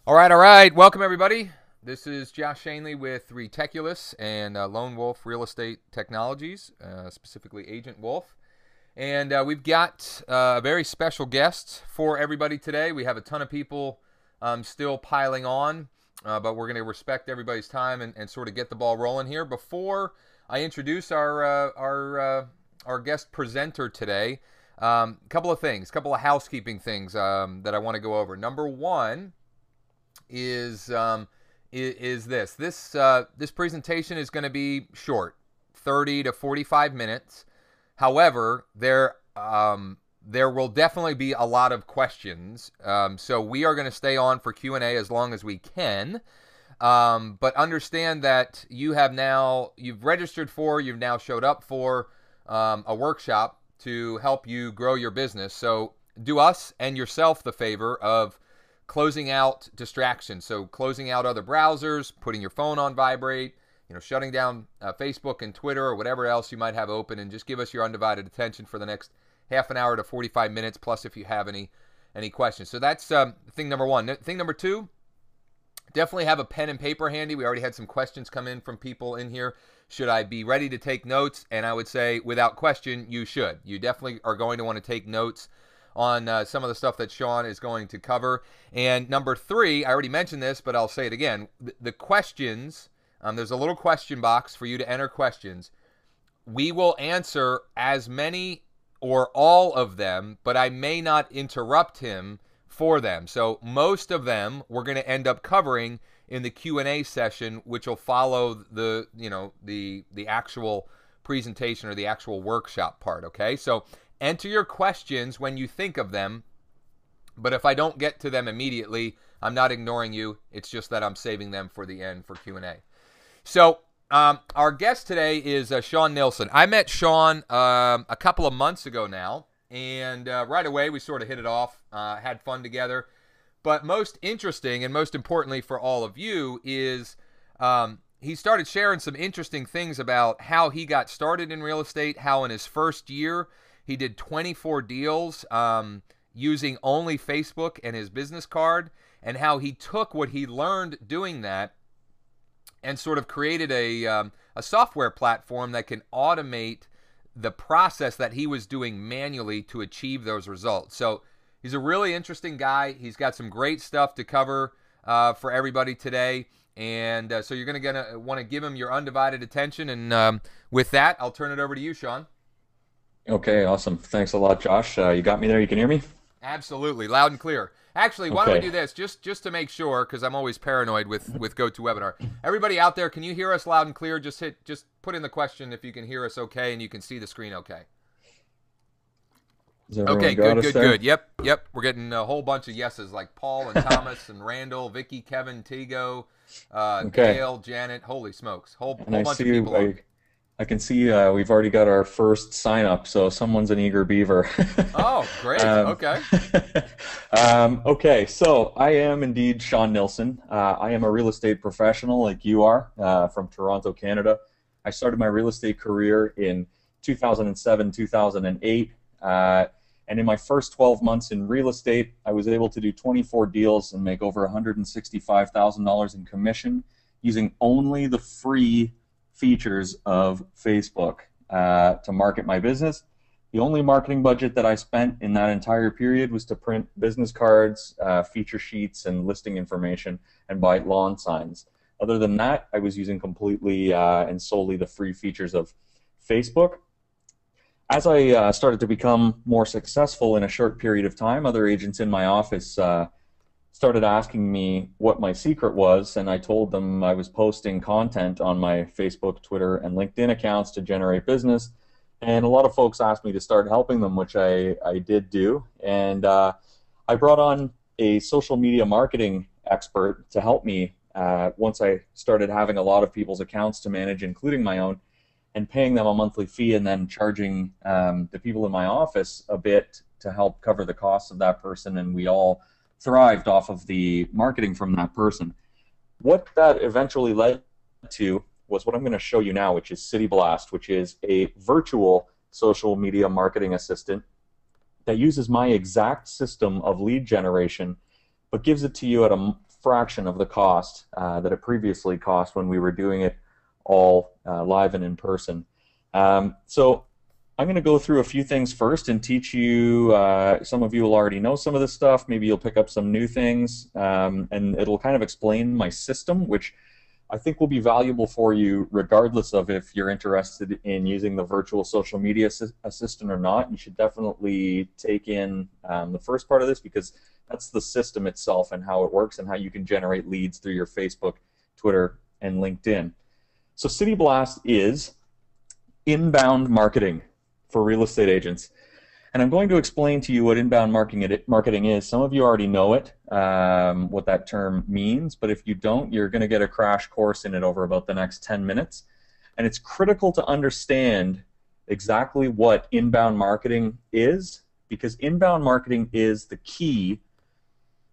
All right. Welcome, everybody. This is Josh Shanley with Reticulous and Lone Wolf Real Estate Technologies, specifically Agent Wolf. And we've got a very special guest for everybody today. We have a ton of people still piling on, but we're going to respect everybody's time and sort of get the ball rolling here. Before I introduce our guest presenter today, a couple of things, a couple of housekeeping things that I want to go over. Number one is this presentation is going to be short, 30 to 45 minutes. However, there will definitely be a lot of questions, so we are going to stay on for Q&A as long as we can. But understand that you've registered for, you've now showed up for a workshop to help you grow your business. So do us and yourself the favor of closing out distractions. So closing out other browsers, putting your phone on vibrate, shutting down Facebook and Twitter or whatever else you might have open, and just give us your undivided attention for the next half an hour to 45 minutes, plus if you have any questions. So that's thing number one. Thing number two, definitely have a pen and paper handy. We already had some questions come in from people in here. Should I be ready to take notes? And I would say, without question, you should. You definitely are going to want to take notes on some of the stuff that Sean is going to cover. And number three, I already mentioned this, but I'll say it again. The questions, there's a little question box for you to enter questions. We will answer as many or all of them, but I may not interrupt him for them. So most of them we're going to end up covering in the Q&A session, which will follow the actual presentation or the actual workshop part, okay? So enter your questions when you think of them, but if I don't get to them immediately, I'm not ignoring you. It's just that I'm saving them for the end for Q&A. So our guest today is Sean Nilsson. I met Sean a couple of months ago now, and right away we sort of hit it off, had fun together. But most interesting and most importantly for all of you is he started sharing some interesting things about how he got started in real estate, how in his first year he did 24 deals using only Facebook and his business card, and how he took what he learned doing that and sort of created a software platform that can automate the process that he was doing manually to achieve those results. So he's a really interesting guy. He's got some great stuff to cover for everybody today. And so you're going to want to give him your undivided attention. And with that, I'll turn it over to you, Sean. Okay, awesome. Thanks a lot, Josh. You got me there? You can hear me? Absolutely, loud and clear. Actually, why don't we do this, just to make sure, because I'm always paranoid with GoToWebinar. Everybody out there, can you hear us loud and clear? Just put in the question if you can hear us okay and you can see the screen okay. Okay, good. Yep. We're getting a whole bunch of yeses, like Paul and Thomas and Randall, Vicky, Kevin, Tigo, Gail, Janet. Holy smokes, whole bunch of people. I can see we've already got our first sign up, so someone's an eager beaver. Oh, great. Okay. Okay, so I am indeed Sean Nilsson. I am a real estate professional like you are from Toronto, Canada. I started my real estate career in 2007, 2008. And in my first 12 months in real estate, I was able to do 24 deals and make over $165,000 in commission using only the free features of Facebook to market my business. The only marketing budget that I spent in that entire period was to print business cards, feature sheets, and listing information, and buy lawn signs. Other than that, I was using completely and solely the free features of Facebook. As I started to become more successful in a short period of time, other agents in my office started asking me what my secret was, and I told them I was posting content on my Facebook, Twitter, and LinkedIn accounts to generate business. And a lot of folks asked me to start helping them, which I did do. And I brought on a social media marketing expert to help me once I started having a lot of people's accounts to manage, including my own, and paying them a monthly fee and then charging the people in my office a bit to help cover the costs of that person, and we all thrived off of the marketing from that person. What that eventually led to was what I'm going to show you now, which is City Blast, which is a virtual social media marketing assistant that uses my exact system of lead generation, but gives it to you at a fraction of the cost that it previously cost when we were doing it all live and in person. So I'm going to go through a few things first and teach you, some of you will already know some of this stuff, maybe you'll pick up some new things, and it'll kind of explain my system, which I think will be valuable for you regardless of if you're interested in using the virtual social media assistant or not. You should definitely take in the first part of this, because that's the system itself and how it works and how you can generate leads through your Facebook, Twitter, and LinkedIn. So City Blast is inbound marketing for real estate agents. And I'm going to explain to you what inbound marketing is. Some of you already know it, what that term means, but if you don't, you're going to get a crash course in it over about the next 10 minutes. And it's critical to understand exactly what inbound marketing is, because inbound marketing is the key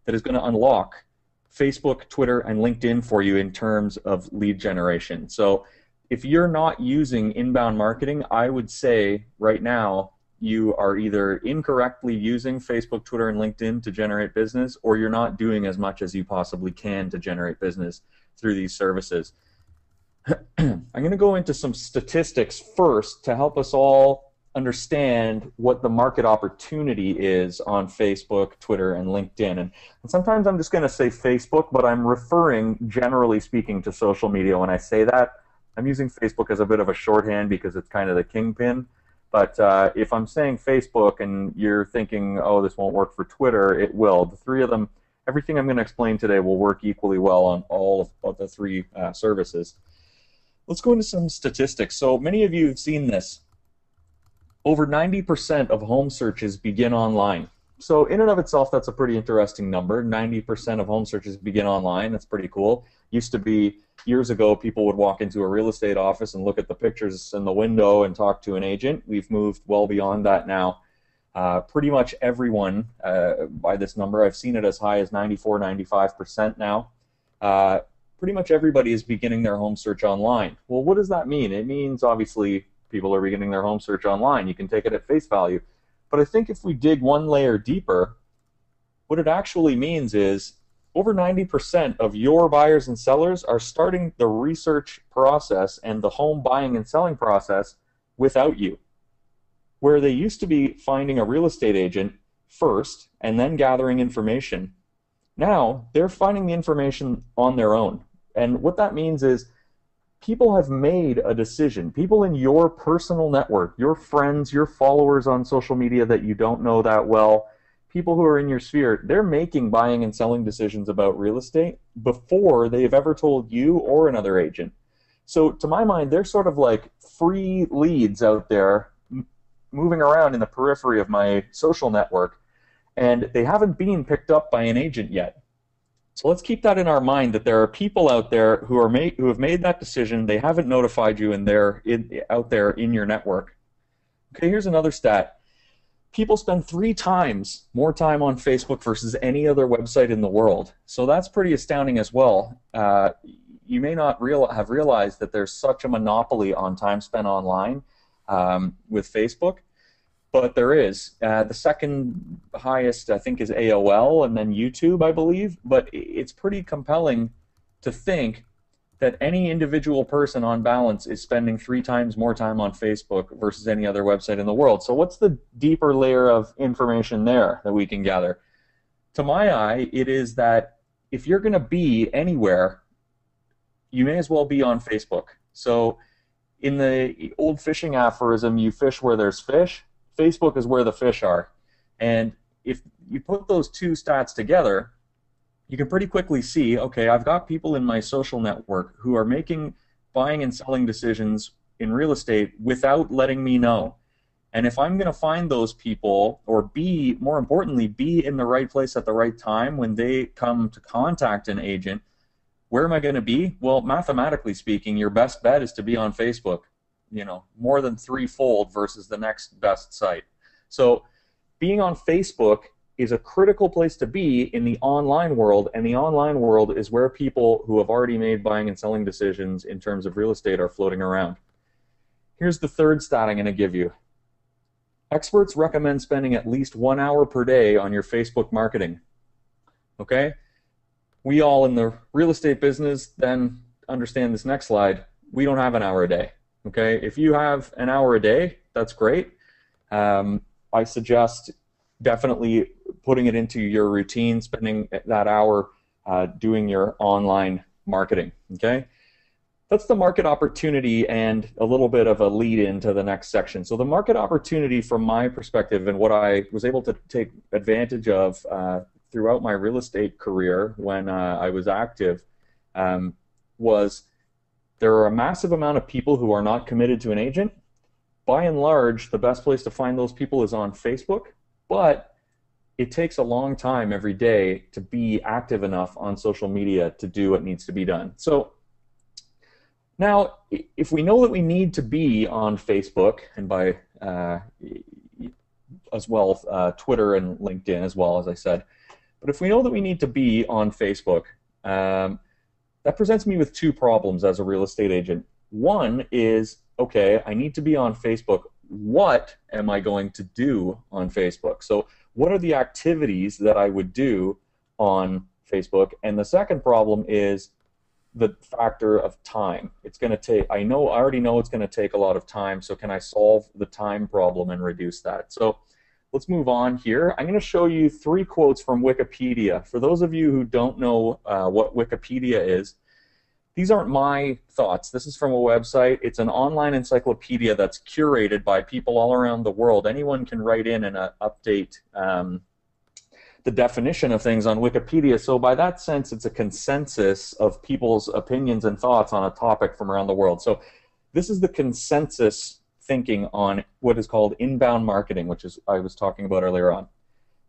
that is going to unlock Facebook, Twitter, and LinkedIn for you in terms of lead generation. So if you're not using inbound marketing, I would say right now you are either incorrectly using Facebook, Twitter, and LinkedIn to generate business, or you're not doing as much as you possibly can to generate business through these services. I'm going to go into some statistics first to help us all understand what the market opportunity is on Facebook, Twitter, and LinkedIn. And sometimes I'm just going to say Facebook, but I'm referring, generally speaking, to social media when I say that. I'm using Facebook as a bit of a shorthand because it's kind of the kingpin. But if I'm saying Facebook and you're thinking, oh, this won't work for Twitter, it will. The three of them, everything I'm going to explain today will work equally well on all of the three services. Let's go into some statistics. So many of you have seen this. Over 90% of home searches begin online. So in and of itself, that's a pretty interesting number. 90% of home searches begin online. That's pretty cool. Used to be, years ago, people would walk into a real estate office and look at the pictures in the window and talk to an agent. We've moved well beyond that now. Pretty much everyone, by this number, I've seen it as high as 94, 95% now. Pretty much everybody is beginning their home search online. Well, what does that mean? It means, obviously, people are beginning their home search online. You can take it at face value. But I think if we dig one layer deeper, what it actually means is over 90% of your buyers and sellers are starting the research process and the home buying and selling process without you. Where they used to be finding a real estate agent first and then gathering information, now they're finding the information on their own. And what that means is people have made a decision. People in your personal network, your friends, your followers on social media that you don't know that well, people who are in your sphere, they're making buying and selling decisions about real estate before they've ever told you or another agent. So to my mind, they're sort of like free leads out there moving around in the periphery of my social network, and they haven't been picked up by an agent yet. So let's keep that in our mind, that there are people out there who have made that decision. They haven't notified you, and they're out there in your network. Okay, here's another stat. People spend 3 times more time on Facebook versus any other website in the world. So that's pretty astounding as well. You may not have realized that there's such a monopoly on time spent online with Facebook. But there is. The second highest, I think, is AOL and then YouTube, I believe. But it's pretty compelling to think that any individual person on balance is spending 3 times more time on Facebook versus any other website in the world. So what's the deeper layer of information there that we can gather? To my eye, it is that if you're going to be anywhere, you may as well be on Facebook. So in the old fishing aphorism, you fish where there's fish. Facebook is where the fish are. And if you put those two stats together, you can pretty quickly see, okay, I've got people in my social network who are making buying and selling decisions in real estate without letting me know. And if I'm going to find those people, or be, more importantly, be in the right place at the right time when they come to contact an agent, where am I going to be? Well, mathematically speaking, your best bet is to be on Facebook. You know, more than 3-fold versus the next best site. So being on Facebook is a critical place to be in the online world, and the online world is where people who have already made buying and selling decisions in terms of real estate are floating around. Here's the third stat I'm going to give you. Experts recommend spending at least 1 hour per day on your Facebook marketing. Okay? we all in the real estate business then understand this next slide. We don't have an hour a day. Okay, if you have an hour a day, that's great. I suggest definitely putting it into your routine, spending that hour doing your online marketing. Okay, that's the market opportunity and a little bit of a lead into the next section. So the market opportunity from my perspective and what I was able to take advantage of throughout my real estate career when I was active was there are a massive amount of people who are not committed to an agent. By and large, the best place to find those people is on Facebook, but it takes a long time every day to be active enough on social media to do what needs to be done. So now, if we know that we need to be on Facebook, and by as well Twitter and LinkedIn as well, as I said, but if we know that we need to be on Facebook, that presents me with two problems as a real estate agent. One is, okay, I need to be on Facebook. What am I going to do on Facebook? So what are the activities that I would do on Facebook? And the second problem is the factor of time. It's going to take, I already know it's going to take a lot of time, so can I solve the time problem and reduce that? So let's move on here. I'm going to show you 3 quotes from Wikipedia. For those of you who don't know what Wikipedia is, these aren't my thoughts. This is from a website. It's an online encyclopedia that's curated by people all around the world. Anyone can write in and update the definition of things on Wikipedia. So by that sense, it's a consensus of people's opinions and thoughts on a topic from around the world. So this is the consensus thinking on what is called inbound marketing, which is I was talking about earlier on.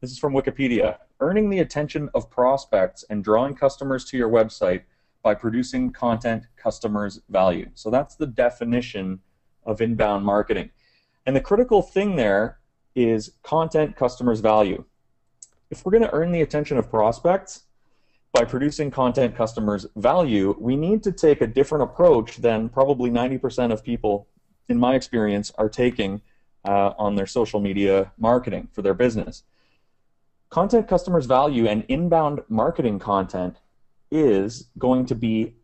This is from Wikipedia. Earning the attention of prospects and drawing customers to your website by producing content customers value. So that's the definition of inbound marketing. And the critical thing there is content customers value. If we're going to earn the attention of prospects by producing content customers value, we need to take a different approach than probably 90% of people, in my experience, are taking on their social media marketing for their business. Content customers value and inbound marketing content is going to be,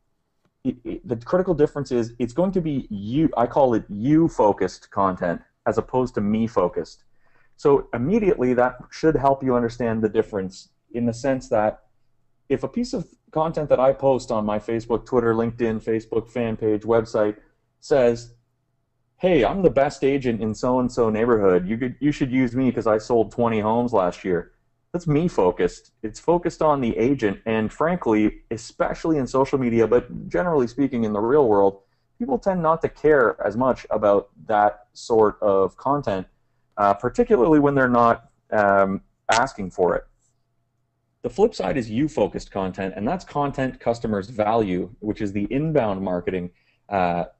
the critical difference is it's going to be I call it you-focused content as opposed to me-focused. So immediately that should help you understand the difference in the sense that if a piece of content that I post on my Facebook, Twitter, LinkedIn, Facebook fan page, website says, hey, I'm the best agent in so-and-so neighborhood, you should use me because I sold 20 homes last year. That's me focused. It's focused on the agent, and frankly, especially in social media, but generally speaking in the real world, people tend not to care as much about that sort of content, particularly when they're not asking for it. The flip side is you-focused content, and that's content customers value, which is the inbound marketing style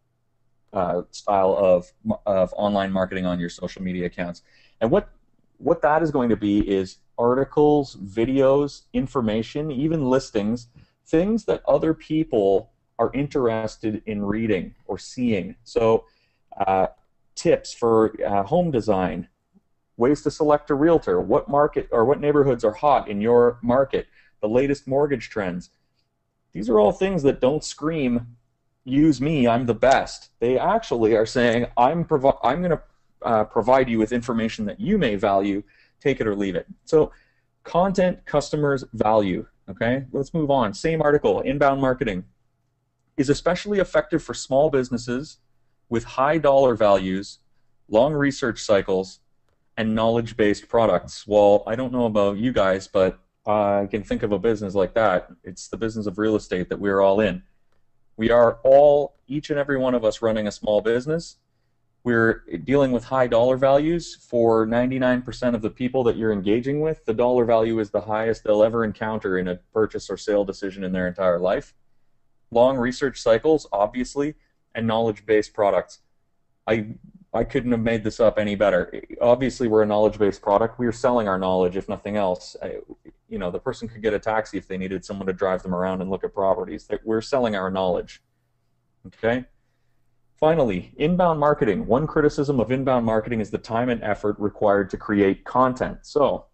of online marketing on your social media accounts. And what that is going to be is articles, videos, information, even listings, things that other people are interested in reading or seeing. So tips for home design, ways to select a realtor, what market or what neighborhoods are hot in your market, the latest mortgage trends. These are all things that don't scream, use me, I'm the best. They actually are saying, I'm going to provide you with information that you may value, take it or leave it. So content customers value. Okay, let's move on. Same article, inbound marketing is especially effective for small businesses with high dollar values, long research cycles, and knowledge-based products. Well, I don't know about you guys, but I can think of a business like that. It's the business of real estate that we're all in. We are all, each and every one of us, running a small business. We're dealing with high dollar values. For 99% of the people that you're engaging with, the dollar value is the highest they'll ever encounter in a purchase or sale decision in their entire life. Long research cycles, obviously, and knowledge-based products. I couldn't have made this up any better. Obviously, we're a knowledge-based product. We are selling our knowledge, if nothing else. You know, the person could get a taxi if they needed someone to drive them around and look at properties. We're selling our knowledge. Okay? Finally, inbound marketing. One criticism of inbound marketing is the time and effort required to create content. So,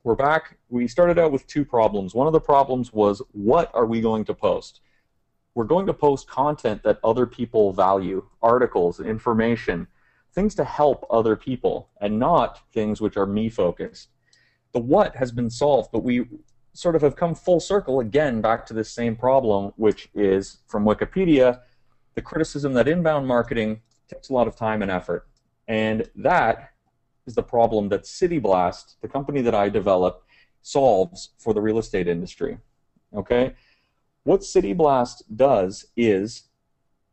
we're back. We started out with two problems. One of the problems was, what are we going to post? We're going to post content that other people value, articles, information, things to help other people, and not things which are me-focused. The what has been solved, but we sort of have come full circle again back to this same problem, which is, from Wikipedia, the criticism that inbound marketing takes a lot of time and effort. And that is the problem that City Blast, the company that I developed, solves for the real estate industry. Okay? What City Blast does is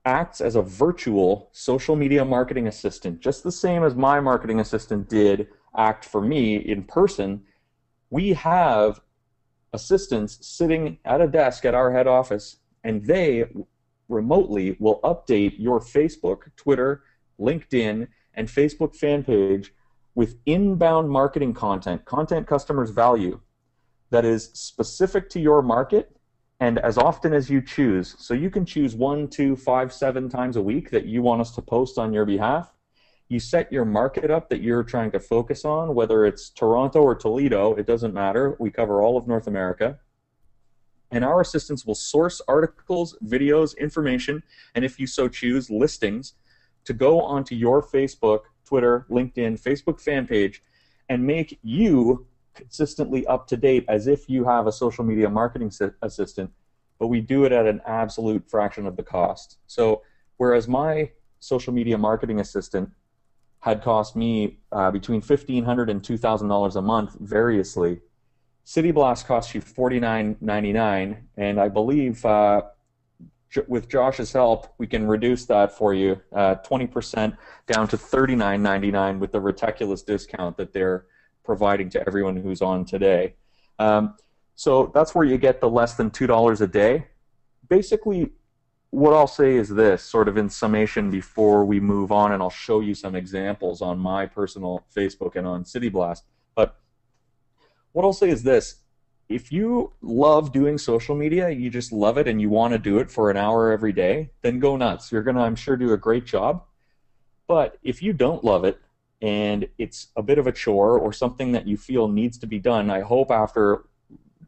acts as a virtual social media marketing assistant, just the same as my marketing assistant did act for me in person. We have assistants sitting at a desk at our head office, and they remotely will update your Facebook, Twitter, LinkedIn, and Facebook fan page with inbound marketing content customers value, that is specific to your market and as often as you choose. So you can choose 1, 2, 5, 7 times a week that you want us to post on your behalf. You set your market up that you're trying to focus on, whether it's Toronto or Toledo, it doesn't matter. We cover all of North America. And our assistants will source articles, videos, information, and if you so choose, listings, to go onto your Facebook, Twitter, LinkedIn, Facebook fan page and make you consistently up to date as if you have a social media marketing assistant, but we do it at an absolute fraction of the cost. So whereas my social media marketing assistant had cost me between $1,500 and $2,000 a month variously, City Blast costs you $49.99, and I believe with Josh's help, we can reduce that for you 20% down to $39.99 with the ridiculous discount that they're providing to everyone who's on today. So that's where you get the less than $2 a day. Basically, what I'll say is this, sort of in summation before we move on, and I'll show you some examples on my personal Facebook and on City Blast. But what I'll say is this: if you love doing social media, you just love it and you want to do it for an hour every day, then go nuts. You're going to, I'm sure, do a great job. But if you don't love it and it's a bit of a chore or something that you feel needs to be done, I hope after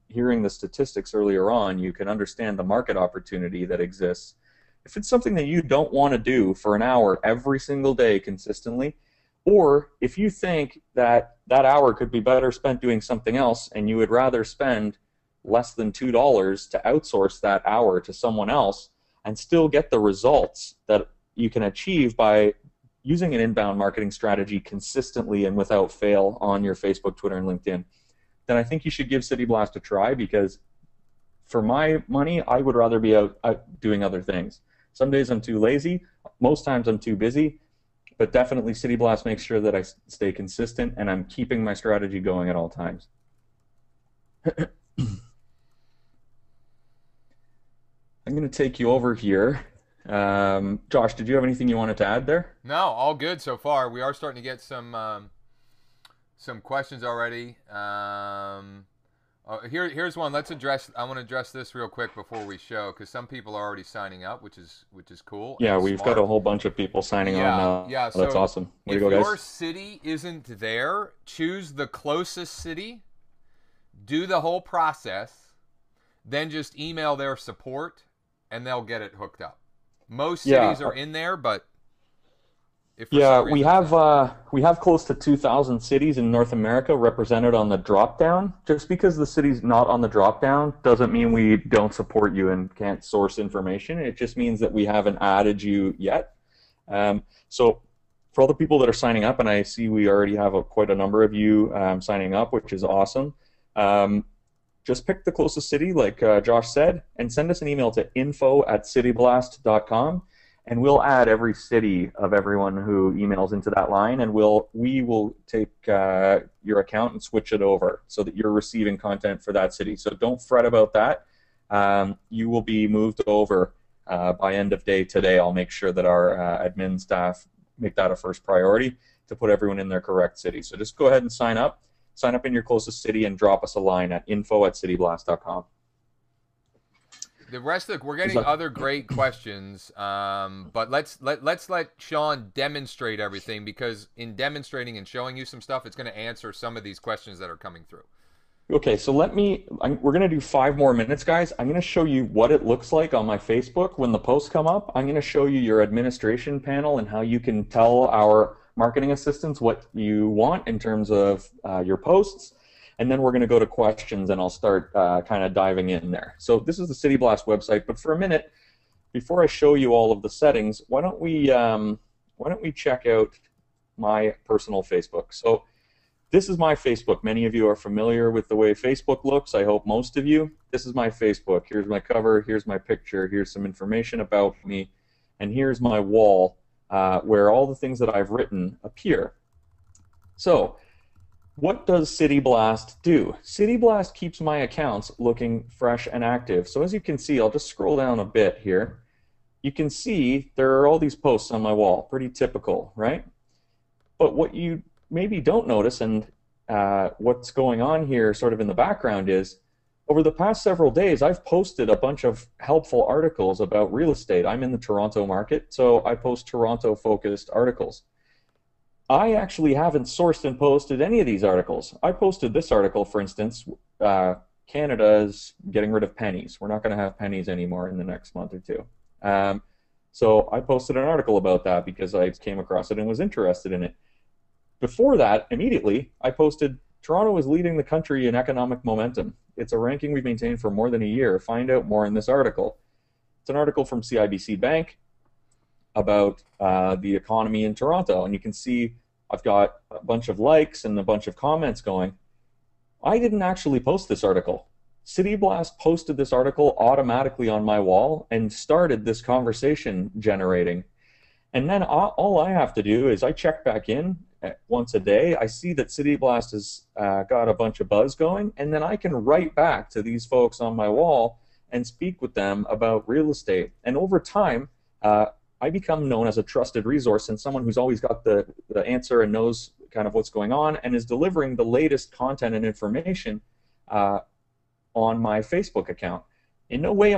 hearing the statistics earlier on, you can understand the market opportunity that exists. If it's something that you don't want to do for an hour every single day consistently, or if you think that that hour could be better spent doing something else and you would rather spend less than $2 to outsource that hour to someone else and still get the results that you can achieve by using an inbound marketing strategy consistently and without fail on your Facebook, Twitter, and LinkedIn, then I think you should give City Blast a try, because for my money, I would rather be out doing other things. Some days I'm too lazy, most times I'm too busy, but definitely City Blast makes sure that I stay consistent and I'm keeping my strategy going at all times. I'm going to take you over here. Josh, did you have anything you wanted to add there? No, all good so far. We are starting to get some questions already. Here's one. Let's address. I want to address this real quick before we show, because some people are already signing up, which is cool. Yeah, we've got a whole bunch of people signing on now. Yeah, so that's awesome. Way to go, guys. If your city isn't there, choose the closest city, do the whole process, then just email their support, and they'll get it hooked up. Most cities are in there, but we have close to 2,000 cities in North America represented on the drop-down. Just because the city's not on the drop-down doesn't mean we don't support you and can't source information. It just means that we haven't added you yet. So for all the people that are signing up, and I see we already have quite a number of you signing up, which is awesome, just pick the closest city, like Josh said, and send us an email to info@cityblast.com. And we'll add every city of everyone who emails into that line, and we will take your account and switch it over so that you're receiving content for that city. So don't fret about that. You will be moved over by end of day today. I'll make sure that our admin staff make that a first priority to put everyone in their correct city. So just go ahead and sign up. Sign up in your closest city and drop us a line at info@cityblast.com. The rest of we're getting other great questions, but let's let Sean demonstrate everything, because in demonstrating and showing you some stuff, it's going to answer some of these questions that are coming through. Okay, so we're going to do 5 more minutes, guys. I'm going to show you what it looks like on my Facebook when the posts come up. I'm going to show you your administration panel and how you can tell our marketing assistants what you want in terms of your posts. And then we're going to go to questions, and I'll start kind of diving in there. So this is the City Blast website, but for a minute, before I show you all of the settings, why don't we check out my personal Facebook? So this is my Facebook. Many of you are familiar with the way Facebook looks. I hope most of you. This is my Facebook. Here's my cover. Here's my picture. Here's some information about me. And here's my wall where all the things that I've written appear. So what does City Blast do? City Blast keeps my accounts looking fresh and active. So as you can see, I'll just scroll down a bit here. You can see there are all these posts on my wall. Pretty typical, right? But what you maybe don't notice, and what's going on here sort of in the background, is over the past several days I've posted a bunch of helpful articles about real estate. I'm in the Toronto market, so I post Toronto focused articles. I actually haven't sourced and posted any of these articles. I posted this article, for instance, Canada is getting rid of pennies. We're not going to have pennies anymore in the next month or two. So I posted an article about that because I came across it and was interested in it. Before that, immediately, I posted, Toronto is leading the country in economic momentum. It's a ranking we've maintained for more than a year. Find out more in this article. It's an article from CIBC Bank about the economy in Toronto. And you can see I've got a bunch of likes and a bunch of comments going. I didn't actually post this article. City Blast posted this article automatically on my wall and started this conversation generating. And then all I have to do is I check back in once a day. I see that City Blast has got a bunch of buzz going, and then I can write back to these folks on my wall and speak with them about real estate. And over time, I become known as a trusted resource and someone who's always got the answer and knows kind of what's going on and is delivering the latest content and information on my Facebook account. In no way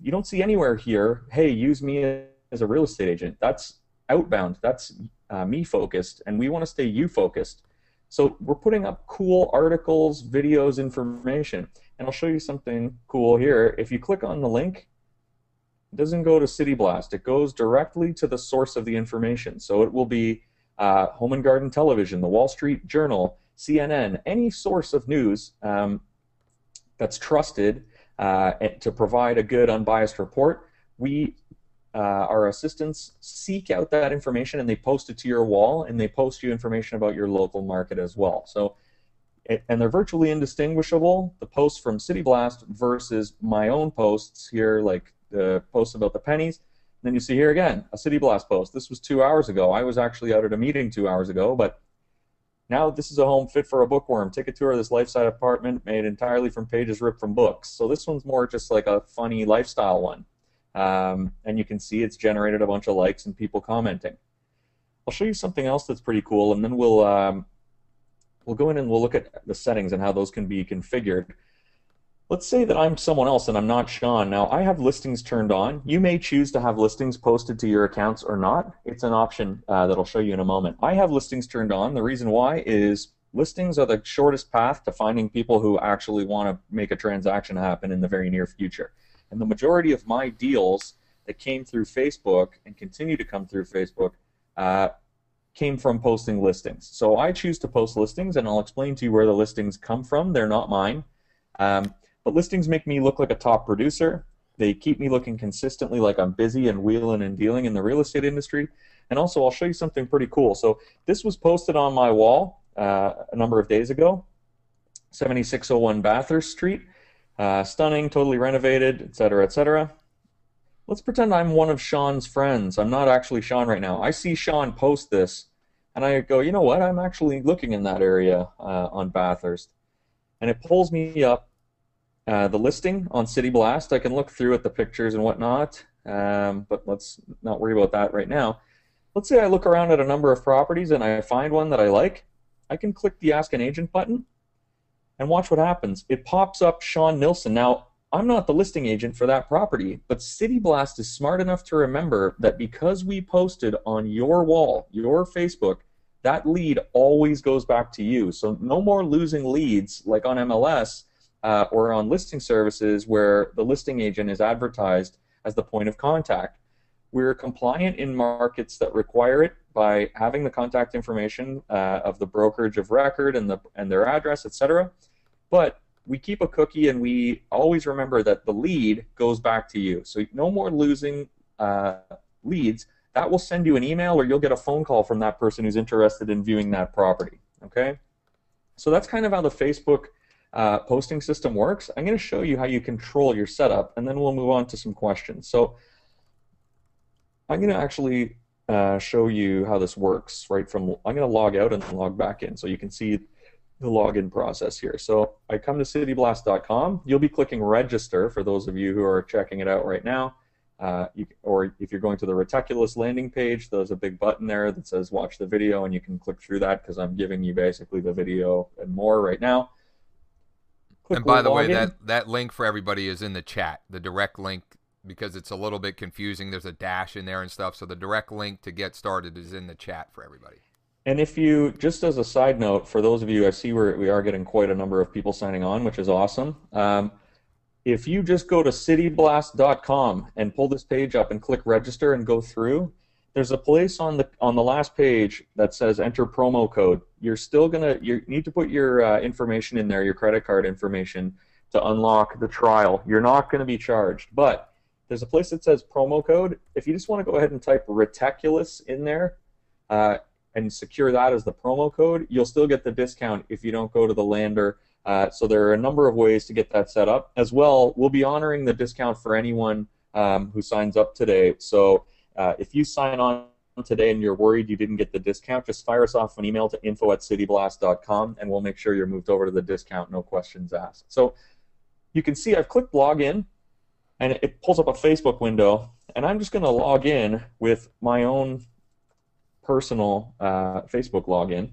you don't see anywhere here, hey, use me as a real estate agent. That's outbound. That's me focused, and we want to stay you focused. So we're putting up cool articles, videos, information, and I'll show you something cool here. If you click on the link, it doesn't go to City Blast. It goes directly to the source of the information. So it will be Home and Garden Television, the Wall Street Journal, CNN, any source of news that's trusted to provide a good, unbiased report. Our assistants seek out that information and they post it to your wall, and they post you information about your local market as well. So, and they're virtually indistinguishable, the posts from City Blast versus my own posts here, like the posts about the pennies. And then you see here again, a City Blast post. This was 2 hours ago. I was actually out at a meeting 2 hours ago, but now this is a home fit for a bookworm. Take a tour of this life-size apartment made entirely from pages ripped from books. So this one's more just like a funny lifestyle one. And you can see it's generated a bunch of likes and people commenting. I'll show you something else that's pretty cool, and then we'll go in and we'll look at the settings and how those can be configured. Let's say that I'm someone else and I'm not Sean. Now, I have listings turned on. You may choose to have listings posted to your accounts or not. It's an option that I'll show you in a moment. I have listings turned on. The reason why is listings are the shortest path to finding people who actually want to make a transaction happen in the very near future. And the majority of my deals that came through Facebook and continue to come through Facebook came from posting listings. So I choose to post listings, and I'll explain to you where the listings come from. They're not mine. But listings make me look like a top producer. They keep me looking consistently like I'm busy and wheeling and dealing in the real estate industry. And also, I'll show you something pretty cool. So this was posted on my wall a number of days ago, 7601 Bathurst Street. Stunning, totally renovated, etc., etc. Let's pretend I'm one of Sean's friends. I'm not actually Sean right now. I see Sean post this, and I go, you know what? I'm actually looking in that area on Bathurst. And it pulls me up the listing on City Blast. I can look through at the pictures and whatnot, but let's not worry about that right now. Let's say I look around at a number of properties and I find one that I like. I can click the Ask an Agent button and watch what happens. It pops up Sean Nilsson. Now, I'm not the listing agent for that property, but City Blast is smart enough to remember that because we posted on your wall, your Facebook, that lead always goes back to you. So no more losing leads like on MLS or on listing services where the listing agent is advertised as the point of contact. We're compliant in markets that require it by having the contact information of the brokerage of record and their address, etc. But we keep a cookie, and we always remember that the lead goes back to you. So no more losing leads. That will send you an email, or you'll get a phone call from that person who's interested in viewing that property. Okay? So that's kind of how the Facebook posting system works. I'm going to show you how you control your setup, and then we'll move on to some questions. So I'm going to actually show you how this works right from. I'm going to log out and then log back in so you can see the login process here. So I come to cityblast.com. You'll be clicking register for those of you who are checking it out right now. Or if you're going to the Reticulous landing page, there's a big button there that says watch the video, and you can click through that because I'm giving you basically the video and more right now. And by the way, that link for everybody is in the chat, the direct link, because it's a little bit confusing. There's a dash in there and stuff, so the direct link to get started is in the chat for everybody. And if you, just as a side note, for those of you, I see we are getting quite a number of people signing on, which is awesome. If you just go to cityblast.com and pull this page up and click register and go through, there's a place on the last page that says enter promo code. You need to put your information in there, your credit card information, to unlock the trial. You're not going to be charged, but there's a place that says promo code. If you just want to go ahead and type Reticulous in there and secure that as the promo code, you'll still get the discount if you don't go to the lander. So there are a number of ways to get that set up. As well, we'll be honoring the discount for anyone who signs up today. So if you sign on today and you're worried you didn't get the discount, just fire us off an email to info@cityblast.com and we'll make sure you're moved over to the discount, no questions asked. So you can see I've clicked login, and it pulls up a Facebook window, and I'm just going to log in with my own personal Facebook login.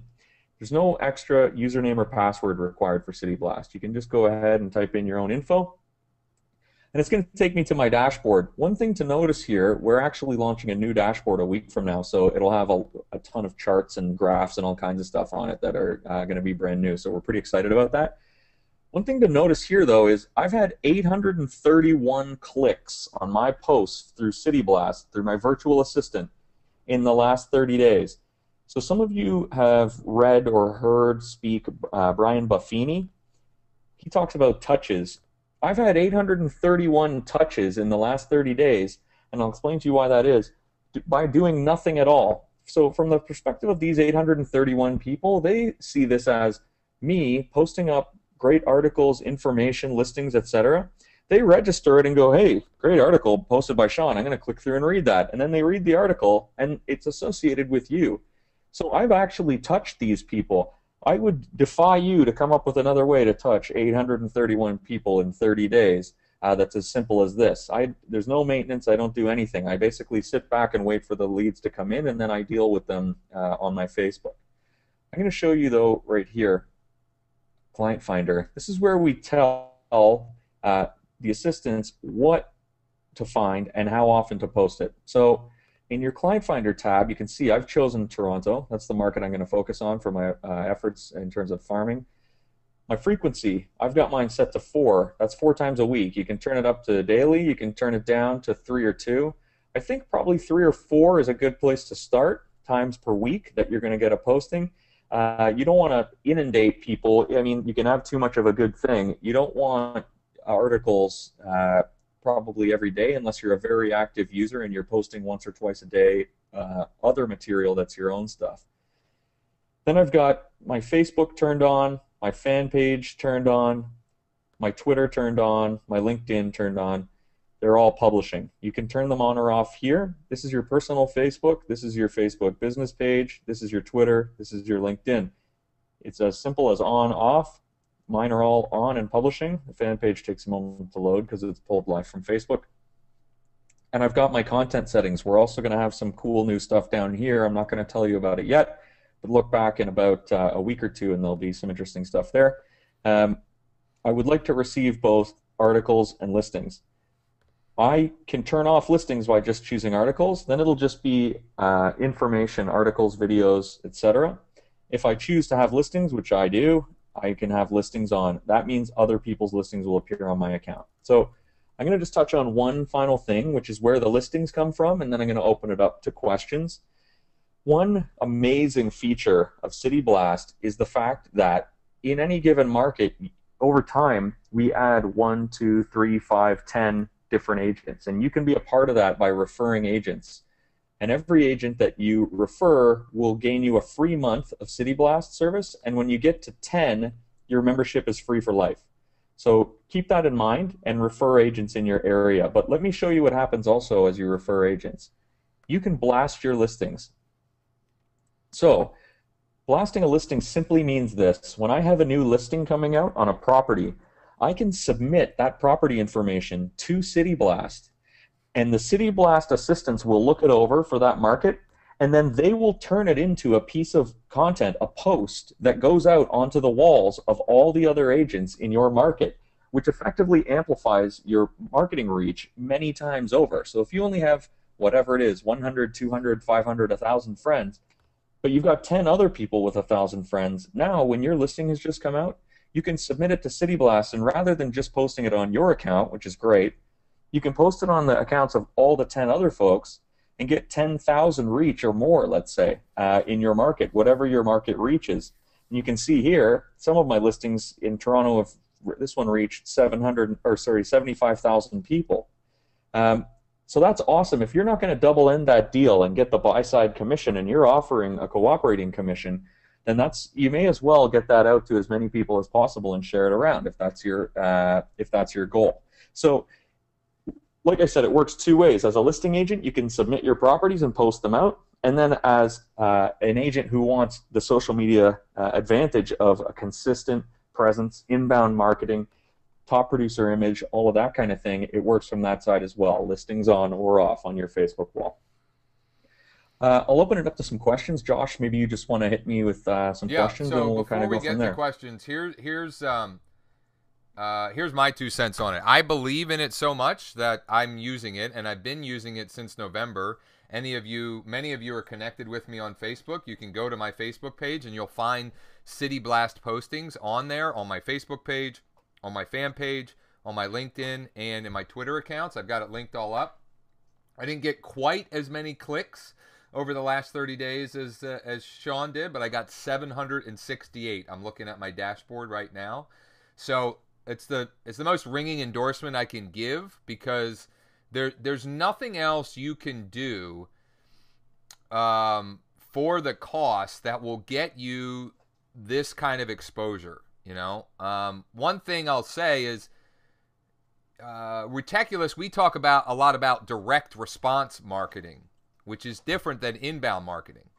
There's no extra username or password required for City Blast. You can just go ahead and type in your own info, and it's going to take me to my dashboard. One thing to notice here, we're actually launching a new dashboard a week from now, so it'll have a ton of charts and graphs and all kinds of stuff on it that are going to be brand new, so we're pretty excited about that. One thing to notice here, though, is I've had 831 clicks on my posts through City Blast, through my virtual assistant, in the last 30 days. So some of you have read or heard speak Brian Buffini. He talks about touches. I've had 831 touches in the last 30 days, and I'll explain to you why that is, by doing nothing at all. So from the perspective of these 831 people, they see this as me posting up great articles, information, listings, etc. They register it and go, hey, great article posted by Sean. I'm going to click through and read that. And then they read the article, and it's associated with you. So I've actually touched these people. I would defy you to come up with another way to touch 831 people in 30 days that's as simple as this. There's no maintenance. I don't do anything. I basically sit back and wait for the leads to come in, and then I deal with them on my Facebook. I'm going to show you, though, right here, Client Finder. This is where we tell the assistants what to find and how often to post it. So in your Client Finder tab, you can see I've chosen Toronto. That's the market I'm going to focus on for my efforts in terms of farming. My frequency, I've got mine set to 4. That's 4 times a week. You can turn it up to daily. You can turn it down to 3 or 2. I think probably 3 or 4 is a good place to start, times per week that you're going to get a posting. You don't want to inundate people. I mean, you can have too much of a good thing. You don't want articles probably every day unless you're a very active user and you're posting once or twice a day other material that's your own stuff. Then I've got my Facebook turned on, my fan page turned on, my Twitter turned on, my LinkedIn turned on. They're all publishing. You can turn them on or off here. This is your personal Facebook. This is your Facebook business page. This is your Twitter. This is your LinkedIn. It's as simple as on, off. Mine are all on and publishing. The fan page takes a moment to load because it's pulled live from Facebook. And I've got my content settings. We're also going to have some cool new stuff down here. I'm not going to tell you about it yet, but look back in about a week or two and there'll be some interesting stuff there. I would like to receive both articles and listings. I can turn off listings by just choosing articles. Then it'll just be information, articles, videos, etc. If I choose to have listings, which I do, I can have listings on. That means other people's listings will appear on my account. So I'm going to just touch on one final thing, which is where the listings come from, and then I'm going to open it up to questions. One amazing feature of City Blast is the fact that in any given market, over time, we add 1, 2, 3, 5, 10 different agents, and you can be a part of that by referring agents. And every agent that you refer will gain you a free month of City Blast service, and when you get to 10, your membership is free for life. So keep that in mind and refer agents in your area. But let me show you what happens also as you refer agents. You can blast your listings. So blasting a listing simply means this. When I have a new listing coming out on a property, I can submit that property information to City Blast, and the City Blast assistants will look it over for that market, and then they will turn it into a piece of content, a post that goes out onto the walls of all the other agents in your market, which effectively amplifies your marketing reach many times over. So if you only have whatever it is, 100, 200, 500, 1,000 friends, but you've got 10 other people with 1,000 friends, now when your listing has just come out, you can submit it to City Blast, and rather than just posting it on your account, which is great, you can post it on the accounts of all the 10 other folks and get 10,000 reach or more, let's say, in your market, whatever your market reaches. And you can see here, some of my listings in Toronto have, this one reached 75,000 people. So that's awesome. If you're not going to double end that deal and get the buy-side commission and you're offering a cooperating commission, then you may as well get that out to as many people as possible and share it around if that's your goal. So like I said, it works two ways. As a listing agent, you can submit your properties and post them out. And then as an agent who wants the social media advantage of a consistent presence, inbound marketing, top producer image, all of that kind of thing, it works from that side as well. Listings on or off on your Facebook wall. I'll open it up to some questions. Josh, maybe you just want to hit me with some questions, and we'll kind of go from there. Before we get to questions, here's my 2 cents on it. I believe in it so much that I'm using it, and I've been using it since November. Many of you are connected with me on Facebook. You can go to my Facebook page, and you'll find City Blast postings on there, on my Facebook page, on my fan page, on my LinkedIn, and in my Twitter accounts. I've got it linked all up. I didn't get quite as many clicks over the last 30 days as Sean did, but I got 768. I'm looking at my dashboard right now. So it's the most ringing endorsement I can give, because there's nothing else you can do for the cost that will get you this kind of exposure. You know, one thing I'll say is, Reticulous, we talk a lot about direct response marketing, which is different than inbound marketing.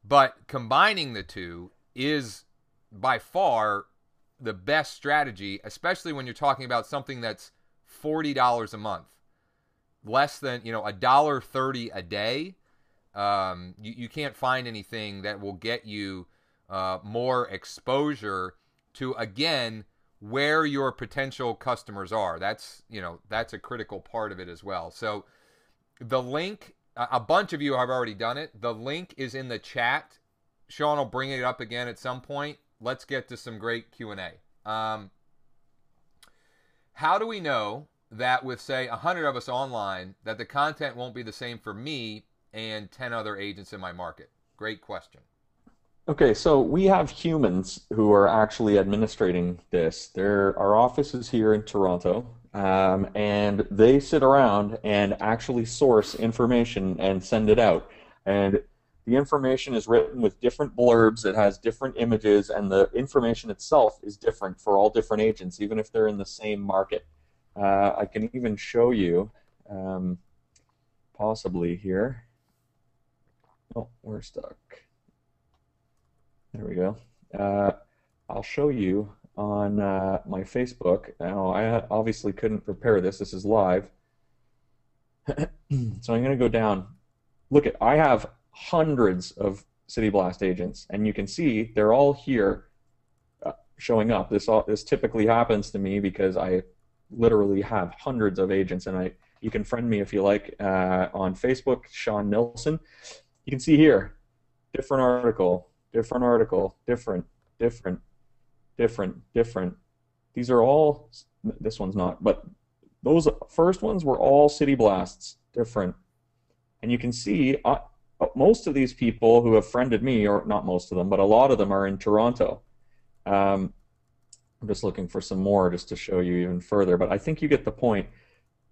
But combining the two is by far the best strategy, especially when you're talking about something that's $40 a month, less than, $1.30 a day. You can't find anything that will get you more exposure to, again, where your potential customers are. That's a critical part of it as well. So the link, a bunch of you have already done it. The link is in the chat. Sean will bring it up again at some point. Let's get to some great Q&A. How do we know that with, say, 100 of us online, that the content won't be the same for me and 10 other agents in my market? Great question. Okay, so we have humans who are actually administrating this. Our office is here in Toronto, and they sit around and actually source information and send it out. And the information is written with different blurbs, it has different images, and the information itself is different for all different agents, even if they're in the same market. I can even show you, possibly here. Oh, we're stuck. There we go. I'll show you on my Facebook. Now, I obviously couldn't prepare this. This is live. So I'm going to go down. Look, I have hundreds of City Blast agents, and you can see they're all here showing up. This typically happens to me because I literally have hundreds of agents, and You can friend me if you like on Facebook, Sean Nilsson. You can see here, different article, different article, different, different, different, different. These are all, this one's not, but those first ones were all city blasts, different. And you can see most of these people who have friended me, or not most of them, but a lot of them are in Toronto. I'm just looking for some more just to show you even further, but I think you get the point.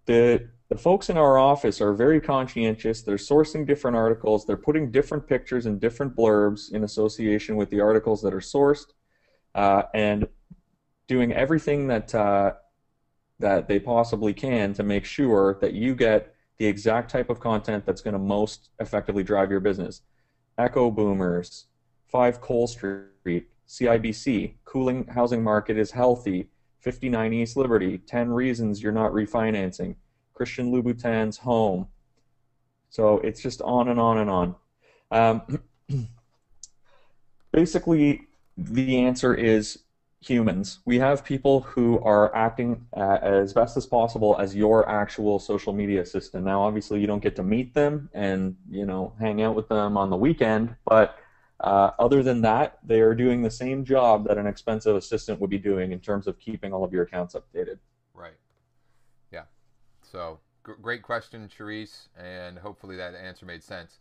The folks in our office are very conscientious. They're sourcing different articles. They're putting different pictures and different blurbs in association with the articles that are sourced, and doing everything that that they possibly can to make sure that you get the exact type of content that's going to most effectively drive your business. Echo Boomers, 5 Cole Street, CIBC, cooling housing market is healthy, 59 East Liberty, 10 reasons you're not refinancing, Christian Louboutin's home. So it's just on and on and on. Basically, the answer is humans. We have people who are acting as best as possible as your actual social media assistant. Now, obviously, you don't get to meet them and hang out with them on the weekend, but other than that, they are doing the same job that an expensive assistant would be doing in terms of keeping all of your accounts updated. Right. Yeah. So great question, Charisse, and hopefully that answer made sense.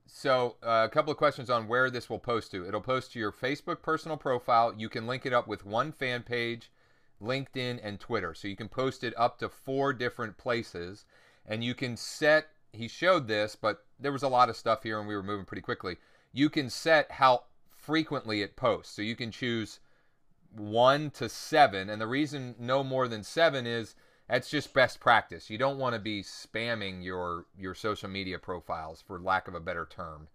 So a couple of questions on where this will post to. It'll post to your Facebook personal profile. You can link it up with one fan page, LinkedIn, and Twitter. So you can post it up to 4 different places. And you can set, he showed this, but there was a lot of stuff here and we were moving pretty quickly. You can set how frequently it posts. So you can choose 1 to 7. And the reason no more than 7 is that's just best practice. You don't want to be spamming your social media profiles, for lack of a better term.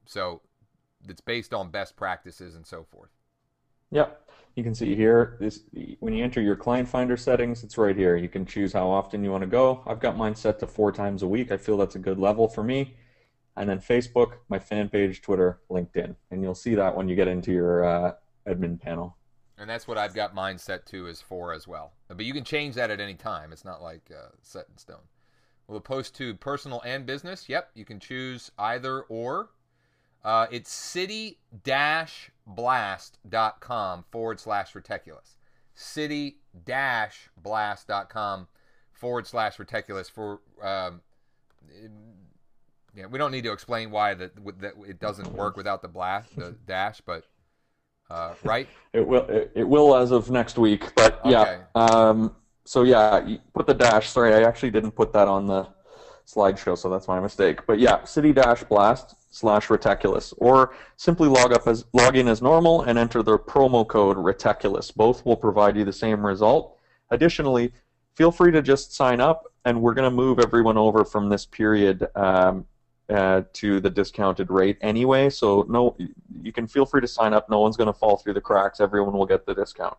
So it's based on best practices and so forth. Yep. You can see here, when you enter your client finder settings, it's right here. You can choose how often you want to go. I've got mine set to 4 times a week. I feel that's a good level for me. And then Facebook, my fan page, Twitter, LinkedIn. And you'll see that when you get into your admin panel. And that's what I've got mine set to is 4 as well. But you can change that at any time. It's not like set in stone. Will it post to personal and business? Yep, you can choose either or. It's city-blast.com/Reticulous. City-blast.com/Reticulous for we don't need to explain why that it doesn't work without the dash, but right? It will as of next week, but yeah. Okay. So yeah, you put the dash. Sorry, I actually didn't put that on the slideshow, so that's my mistake. But yeah, city-blast/Reticulous, or simply log in as normal and enter the promo code Reticulous. Both will provide you the same result. Additionally, feel free to just sign up, and we're going to move everyone over from this period to the discounted rate anyway. So no, you can feel free to sign up. No one's going to fall through the cracks. Everyone will get the discount.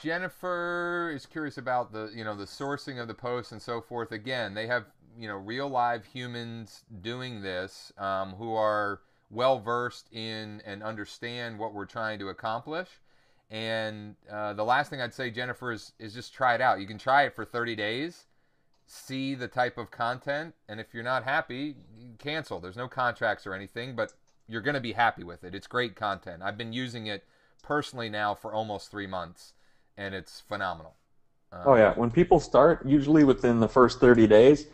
Jennifer is curious about the sourcing of the posts and so forth. Again, they have real live humans doing this who are well versed in and understand what we're trying to accomplish. And the last thing I'd say, Jennifer, is just try it out. You can try it for 30 days, see the type of content, and if you're not happy, cancel. There's no contracts or anything, but you're going to be happy with it. It's great content. I've been using it personally now for almost 3 months, and it's phenomenal. Oh yeah, when people start, usually within the first 30 days,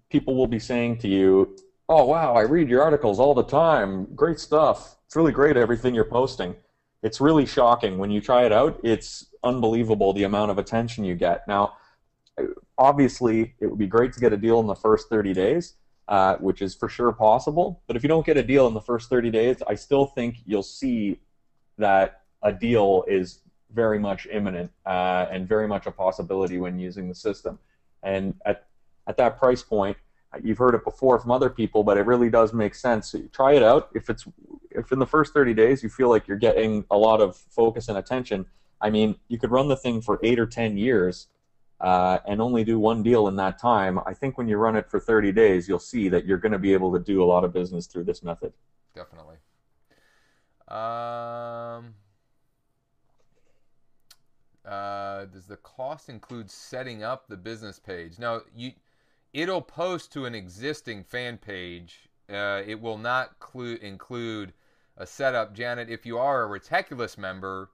people will be saying to you, "Oh wow, I read your articles all the time. Great stuff. It's really great everything you're posting." It's really shocking when you try it out. It's unbelievable the amount of attention you get. Now, obviously, it would be great to get a deal in the first 30 days, which is for sure possible. But if you don't get a deal in the first 30 days, I still think you'll see that a deal is very much imminent and very much a possibility when using the system. And at that price point, you've heard it before from other people, but it really does make sense. So try it out. If in the first 30 days you feel like you're getting a lot of focus and attention, I mean, you could run the thing for 8 or 10 years and only do one deal in that time. I think when you run it for 30 days, you'll see that you're going to be able to do a lot of business through this method. Definitely. Does the cost include setting up the business page? No, it'll post to an existing fan page. It will not include a setup. Janet, if you are a Reticulous member,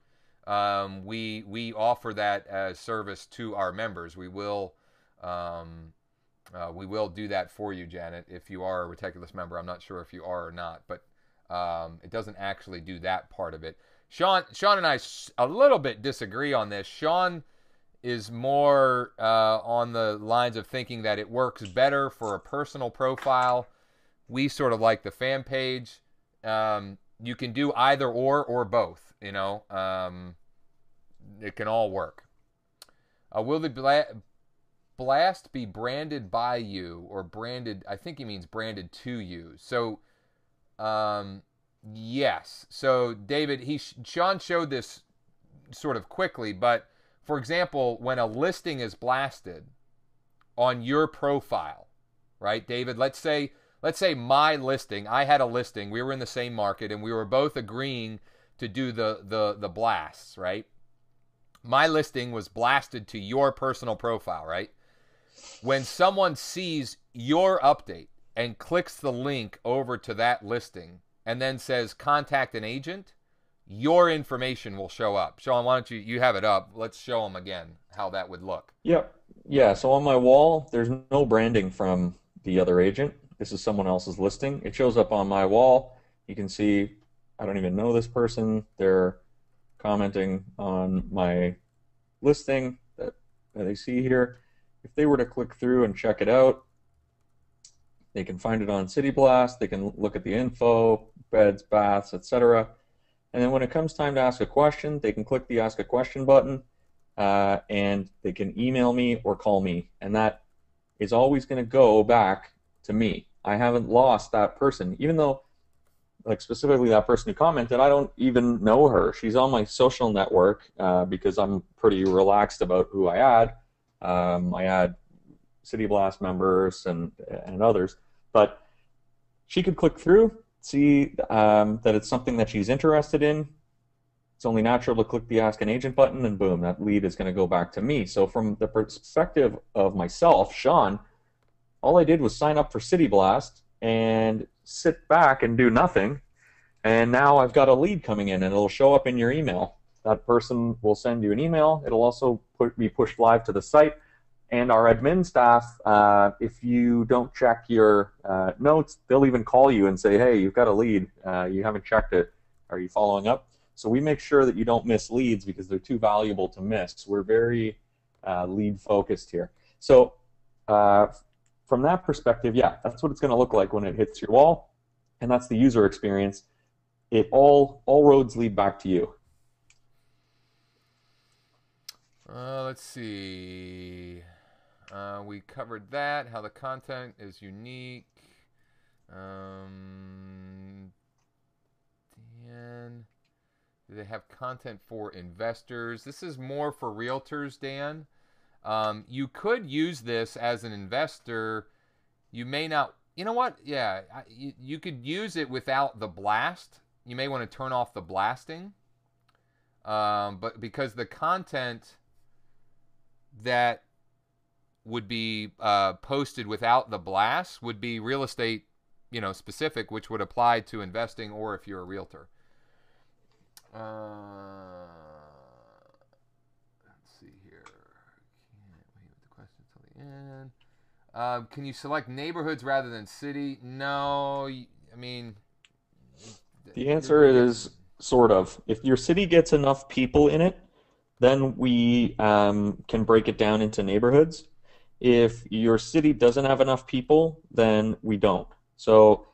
we offer that as service to our members. We will do that for you, Janet, if you are a Reticulous member. I'm not sure if you are or not, but it doesn't actually do that part of it. Sean and I a little bit disagree on this. Sean is more on the lines of thinking that it works better for a personal profile. We sort of like the fan page. You can do either or both. You know, it can all work. Will the blast be branded by you or branded? I think he means branded to you. So, yes. So, David, Sean showed this sort of quickly, but for example, when a listing is blasted on your profile, right, David? Let's say my listing. I had a listing. We were in the same market, and we were both agreeing to do the blasts, right? My listing was blasted to your personal profile, right? When someone sees your update and clicks the link over to that listing and then says contact an agent, your information will show up. Sean, why don't you have it up? Let's show them again how that would look. Yep. Yeah, so on my wall, there's no branding from the other agent. This is someone else's listing. It shows up on my wall. You can see I don't even know this person. They're commenting on my listing that they see here. If they were to click through and check it out, they can find it on City Blast. They can look at the info, beds, baths, etc. And then when it comes time to ask a question, they can click the Ask a Question button, and they can email me or call me. And that is always going to go back to me. I haven't lost that person, even though, like specifically that person who commented, I don't even know her. She's on my social network because I'm pretty relaxed about who I add. I add City Blast members and others, but she could click through, see that it's something that she's interested in. It's only natural to click the Ask an Agent button, and boom, that lead is going to go back to me. So from the perspective of myself, Sean, all I did was sign up for City Blast and sit back and do nothing, and now I've got a lead coming in, and it'll show up in your email. That person will send you an email. It'll also be pushed live to the site. And our admin staff, if you don't check your notes, they'll even call you and say, hey, you've got a lead. You haven't checked it. Are you following up? So we make sure that you don't miss leads because they're too valuable to miss. We're very lead focused here. So from that perspective, yeah, that's what it's going to look like when it hits your wall. And that's the user experience. It all roads lead back to you. Let's see. We covered that, how the content is unique. Dan, do they have content for investors? This is more for realtors, Dan. You could use this as an investor. You may not. You know what? Yeah, you could use it without the blast. You may want to turn off the blasting. But because the content that would be posted without the blast would be real estate, specific, which would apply to investing or if you're a realtor. Let's see here. Can't wait with the question till the end. Can you select neighborhoods rather than city? No. I mean, the answer is sort of. If your city gets enough people in it, then we can break it down into neighborhoods. If your city doesn't have enough people, then we don't. So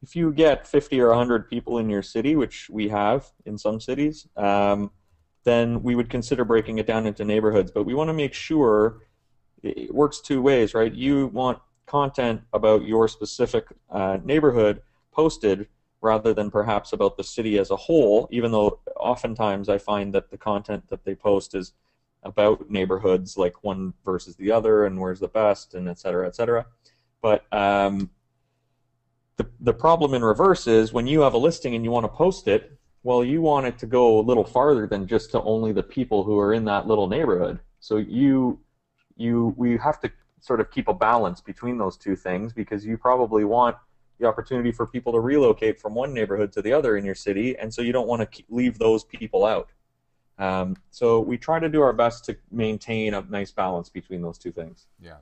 if you get 50 or 100 people in your city, which we have in some cities, then we would consider breaking it down into neighborhoods. But we want to make sure it works two ways, right? You want content about your specific neighborhood posted rather than perhaps about the city as a whole, even though oftentimes I find that the content that they post is about neighborhoods, like one versus the other, and where's the best, and et cetera, et cetera. But the problem in reverse is when you have a listing and you want to post it, Well, you want it to go a little farther than just to only the people who are in that little neighborhood. So we have to sort of keep a balance between those two things, because you probably want the opportunity for people to relocate from one neighborhood to the other in your city, and so you don't want to leave those people out. So we try to do our best to maintain a nice balance between those two things. Yeah.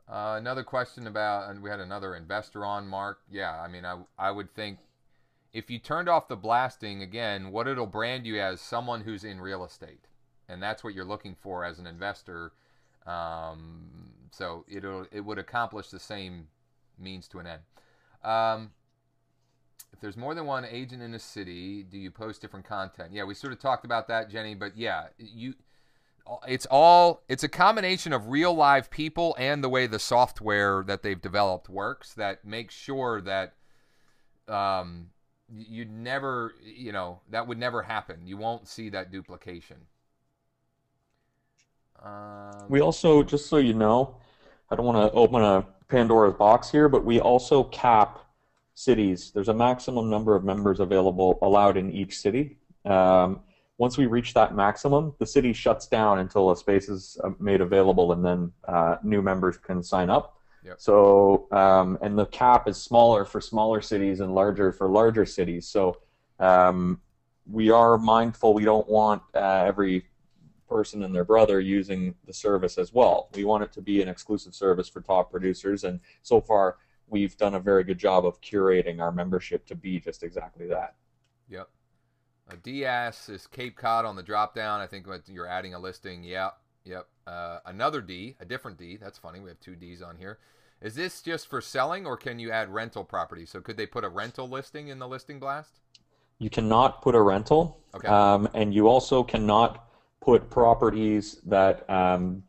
Another question about, and we had another investor on, Mark. Yeah, I mean, I would think if you turned off the blasting, again, what it'll brand you as someone who's in real estate. And that's what you're looking for as an investor. So it would accomplish the same means to an end. If there's more than one agent in a city, do you post different content? Yeah, we sort of talked about that, Jenny, but yeah, it's a combination of real live people and the way the software that they've developed works that makes sure that you'd never, that would never happen. You won't see that duplication. We also, just so you know, I don't want to open a Pandora's box here, but we also cap cities. There's a maximum number of members allowed in each city. Once we reach that maximum, the city shuts down until a space is made available, and then new members can sign up. Yep. So, and the cap is smaller for smaller cities and larger for larger cities. So, we are mindful. We don't want every person and their brother using the service as well. We want it to be an exclusive service for top producers, and so far we've done a very good job of curating our membership to be just exactly that. Yep. D-Ass is Cape Cod on the drop down. I think you're adding a listing. Yep. Another D, a different D. That's funny. We have two Ds on here. Is this just for selling, or can you add rental property? So could they put a rental listing in the listing blast? You cannot put a rental. Okay. And you also cannot put properties that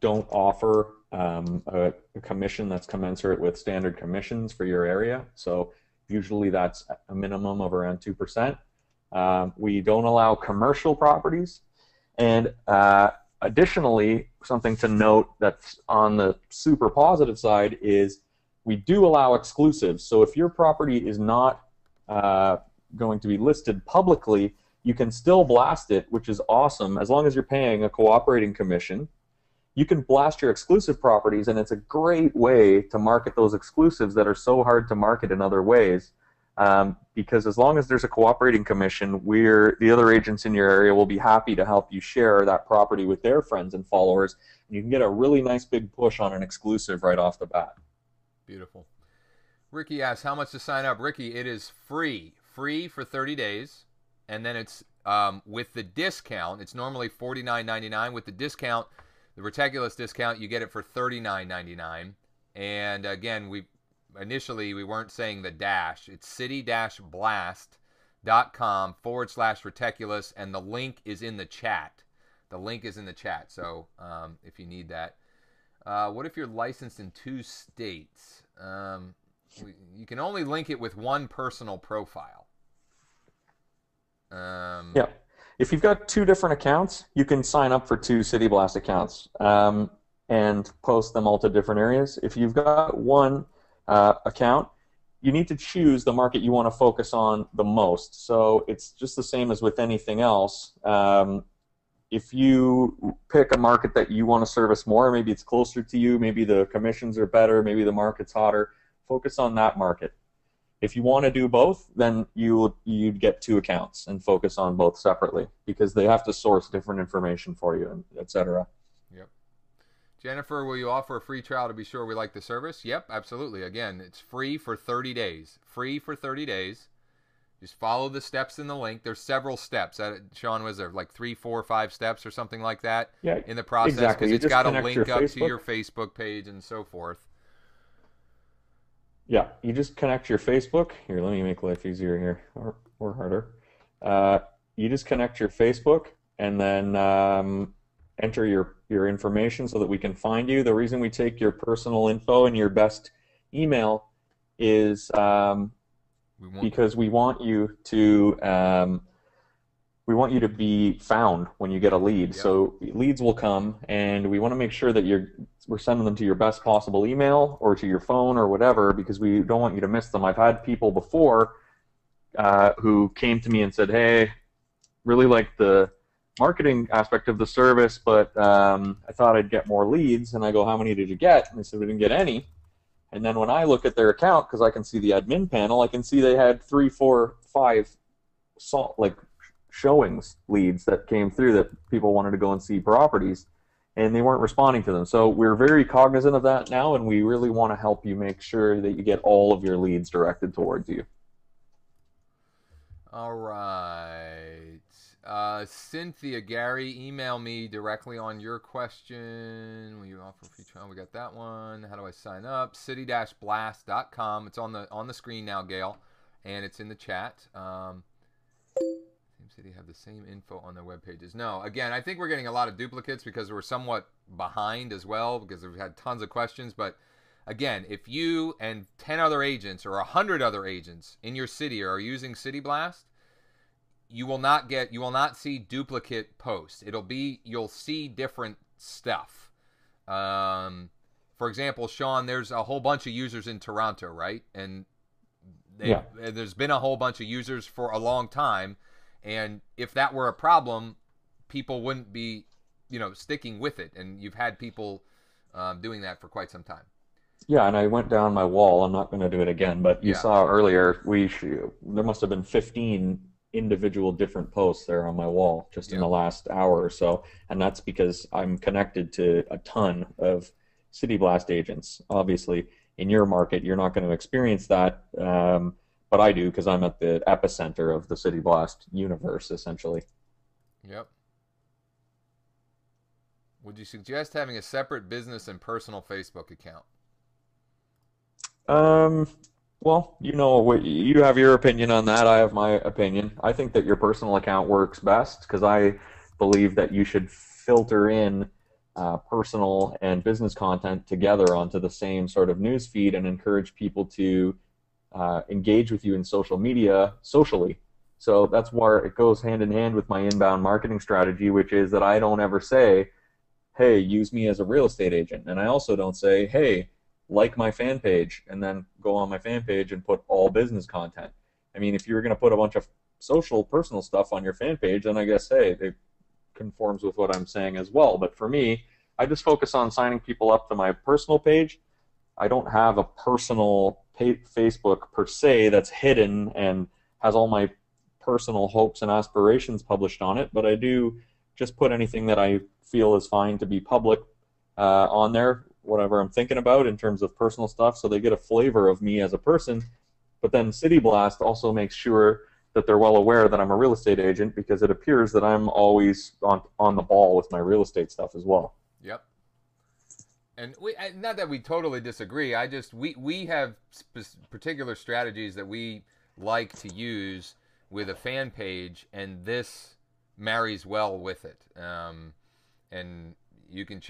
don't offer a commission that's commensurate with standard commissions for your area. So usually that's a minimum of around 2%. We don't allow commercial properties. And additionally, something to note that's on the super positive side is we do allow exclusives. So if your property is not going to be listed publicly, you can still blast it, which is awesome, as long as you're paying a cooperating commission. You can blast your exclusive properties, and it's a great way to market those exclusives that are so hard to market in other ways. Because as long as there's a cooperating commission, the other agents in your area will be happy to help you share that property with their friends and followers, and you can get a really nice big push on an exclusive right off the bat. Beautiful. Ricky asks, how much to sign up? Ricky, it is free for 30 days. And then it's with the discount, it's normally $49.99. With the discount, the Reticulous discount, you get it for $39.99. And again, initially we weren't saying the dash. It's city-blast.com/Reticulous, and the link is in the chat. So if you need that. What if you're licensed in 2 states? You can only link it with one personal profile. Yeah. If you've got 2 different accounts, you can sign up for 2 City Blast accounts and post them all to different areas. If you've got one account, you need to choose the market you want to focus on the most. So it's just the same as with anything else. If you pick a market that you want to service more, maybe it's closer to you, maybe the commissions are better, maybe the market's hotter, focus on that market. If you want to do both, then you'd get 2 accounts and focus on both separately, because they have to source different information for you, etc. Yep. Jennifer, will you offer a free trial to be sure we like the service? Yep, absolutely. Again, it's free for 30 days. Free for 30 days. Just follow the steps in the link. There's several steps. Sean, was there like 3, 4, 5 steps or something like that in the process? Exactly. Because it's got to link up to your Facebook page and so forth. Yeah, you just connect your Facebook. Here, let me make life easier here, or harder. You just connect your Facebook and then enter your information so that we can find you. The reason we take your personal info and your best email is because we want you to be found when you get a lead. Yep. So leads will come, and we want to make sure that we're sending them to your best possible email or to your phone or whatever, because we don't want you to miss them. I've had people before who came to me and said, "Hey, really like the marketing aspect of the service, but I thought I'd get more leads." And I go, "How many did you get?" And they said, "We didn't get any." And then when I look at their account, because I can see the admin panel, I can see they had 3, 4, 5 like showings leads that came through that people wanted to go and see properties, and they weren't responding to them. So we're very cognizant of that now, and we really want to help you make sure that you get all of your leads directed towards you. All right. Cynthia, Gary, email me directly on your question. Will you offer free trial? We got that one. How do I sign up? city-blast.com. It's on the screen now, Gail, and it's in the chat. Same city have the same info on their web pages. No, again, I think we're getting a lot of duplicates because we're somewhat behind as well because we've had tons of questions. But again, if you and 10 other agents or 100 other agents in your city are using City Blast, you will not see duplicate posts. You'll see different stuff. For example, Sean, there's a whole bunch of users in Toronto, right? And there's been a whole bunch of users for a long time. And if that were a problem, people wouldn't be, sticking with it. And you've had people doing that for quite some time. Yeah, and I went down my wall. I'm not going to do it again, but you saw earlier there must have been 15 individual different posts there on my wall just in the last hour or so, and that's because I'm connected to a ton of City Blast agents. Obviously, in your market, you're not going to experience that, but I do because I'm at the epicenter of the City Blast universe, essentially. Yep. Would you suggest having a separate business and personal Facebook account? Well, you have your opinion on that. I have my opinion. I think that your personal account works best because I believe that you should filter in personal and business content together onto the same sort of news feed and encourage people to engage with you in social media socially. So that's where it goes hand in hand with my inbound marketing strategy, which is that I don't ever say, "Hey, use me as a real estate agent." And I also don't say, "Hey, like my fan page," and then go on my fan page and put all business content. I mean, if you were going to put a bunch of social, personal stuff on your fan page, then I guess, hey, it conforms with what I'm saying as well. But for me, I just focus on signing people up to my personal page. I don't have a personal Facebook per se that's hidden and has all my personal hopes and aspirations published on it, but I do just put anything that I feel is fine to be public on there, whatever I'm thinking about in terms of personal stuff, so they get a flavor of me as a person. But then City Blast also makes sure that they're well aware that I'm a real estate agent because it appears that I'm always on the ball with my real estate stuff as well. Yep. And not that we totally disagree. We have particular strategies that we like to use with a fan page, and this marries well with it. And you can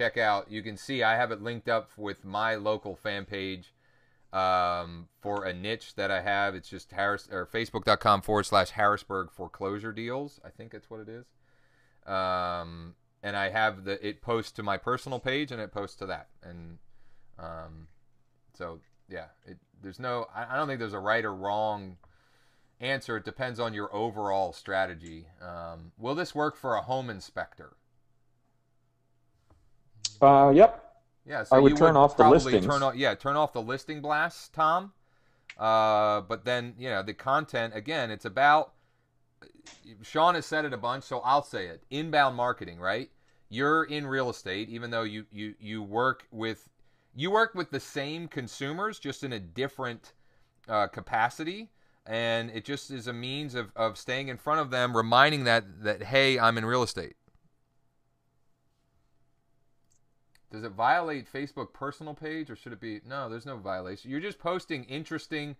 see I have it linked up with my local fan page for a niche that I have. It's just facebook.com/Harrisburg foreclosure deals. I think that's what it is. And I have it posts to my personal page and it posts to that. And so, yeah, I don't think there's a right or wrong answer. It depends on your overall strategy. Will this work for a home inspector? Yep. Yeah, so I would turn off the listings. Turn off the listing blasts, Tom. But then, the content, again, it's about, Sean has said it a bunch, so I'll say it. Inbound marketing, right? You're in real estate, even though you work with the same consumers, just in a different capacity. And it just is a means of staying in front of them, reminding that hey, I'm in real estate. Does it violate Facebook personal page, or should it be? No, there's no violation. You're just posting interesting,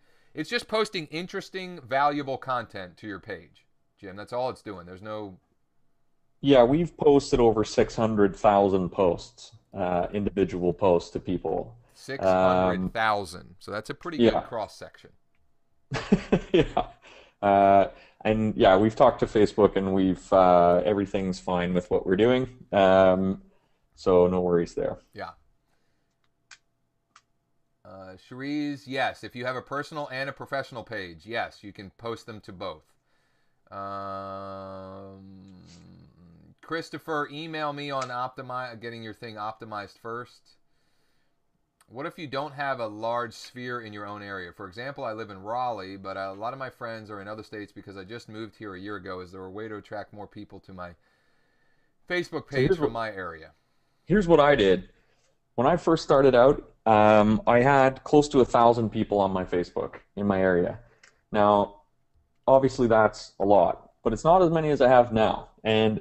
valuable content to your page, Jim. That's all it's doing. There's no... Yeah, we've posted over 600,000 posts, individual posts to people. 600,000. So that's a pretty good cross-section. Yeah. And yeah, we've talked to Facebook, and everything's fine with what we're doing. So no worries there. Yeah. Cherise, yes. If you have a personal and a professional page, yes, you can post them to both. Christopher, email me on getting your thing optimized first. What if you don't have a large sphere in your own area? For example, I live in Raleigh, but a lot of my friends are in other states because I just moved here a year ago. Is there a way to attract more people to my Facebook page from my area? Here's what I did. When I first started out, I had close to 1,000 people on my Facebook in my area. Now, obviously that's a lot, but it's not as many as I have now. And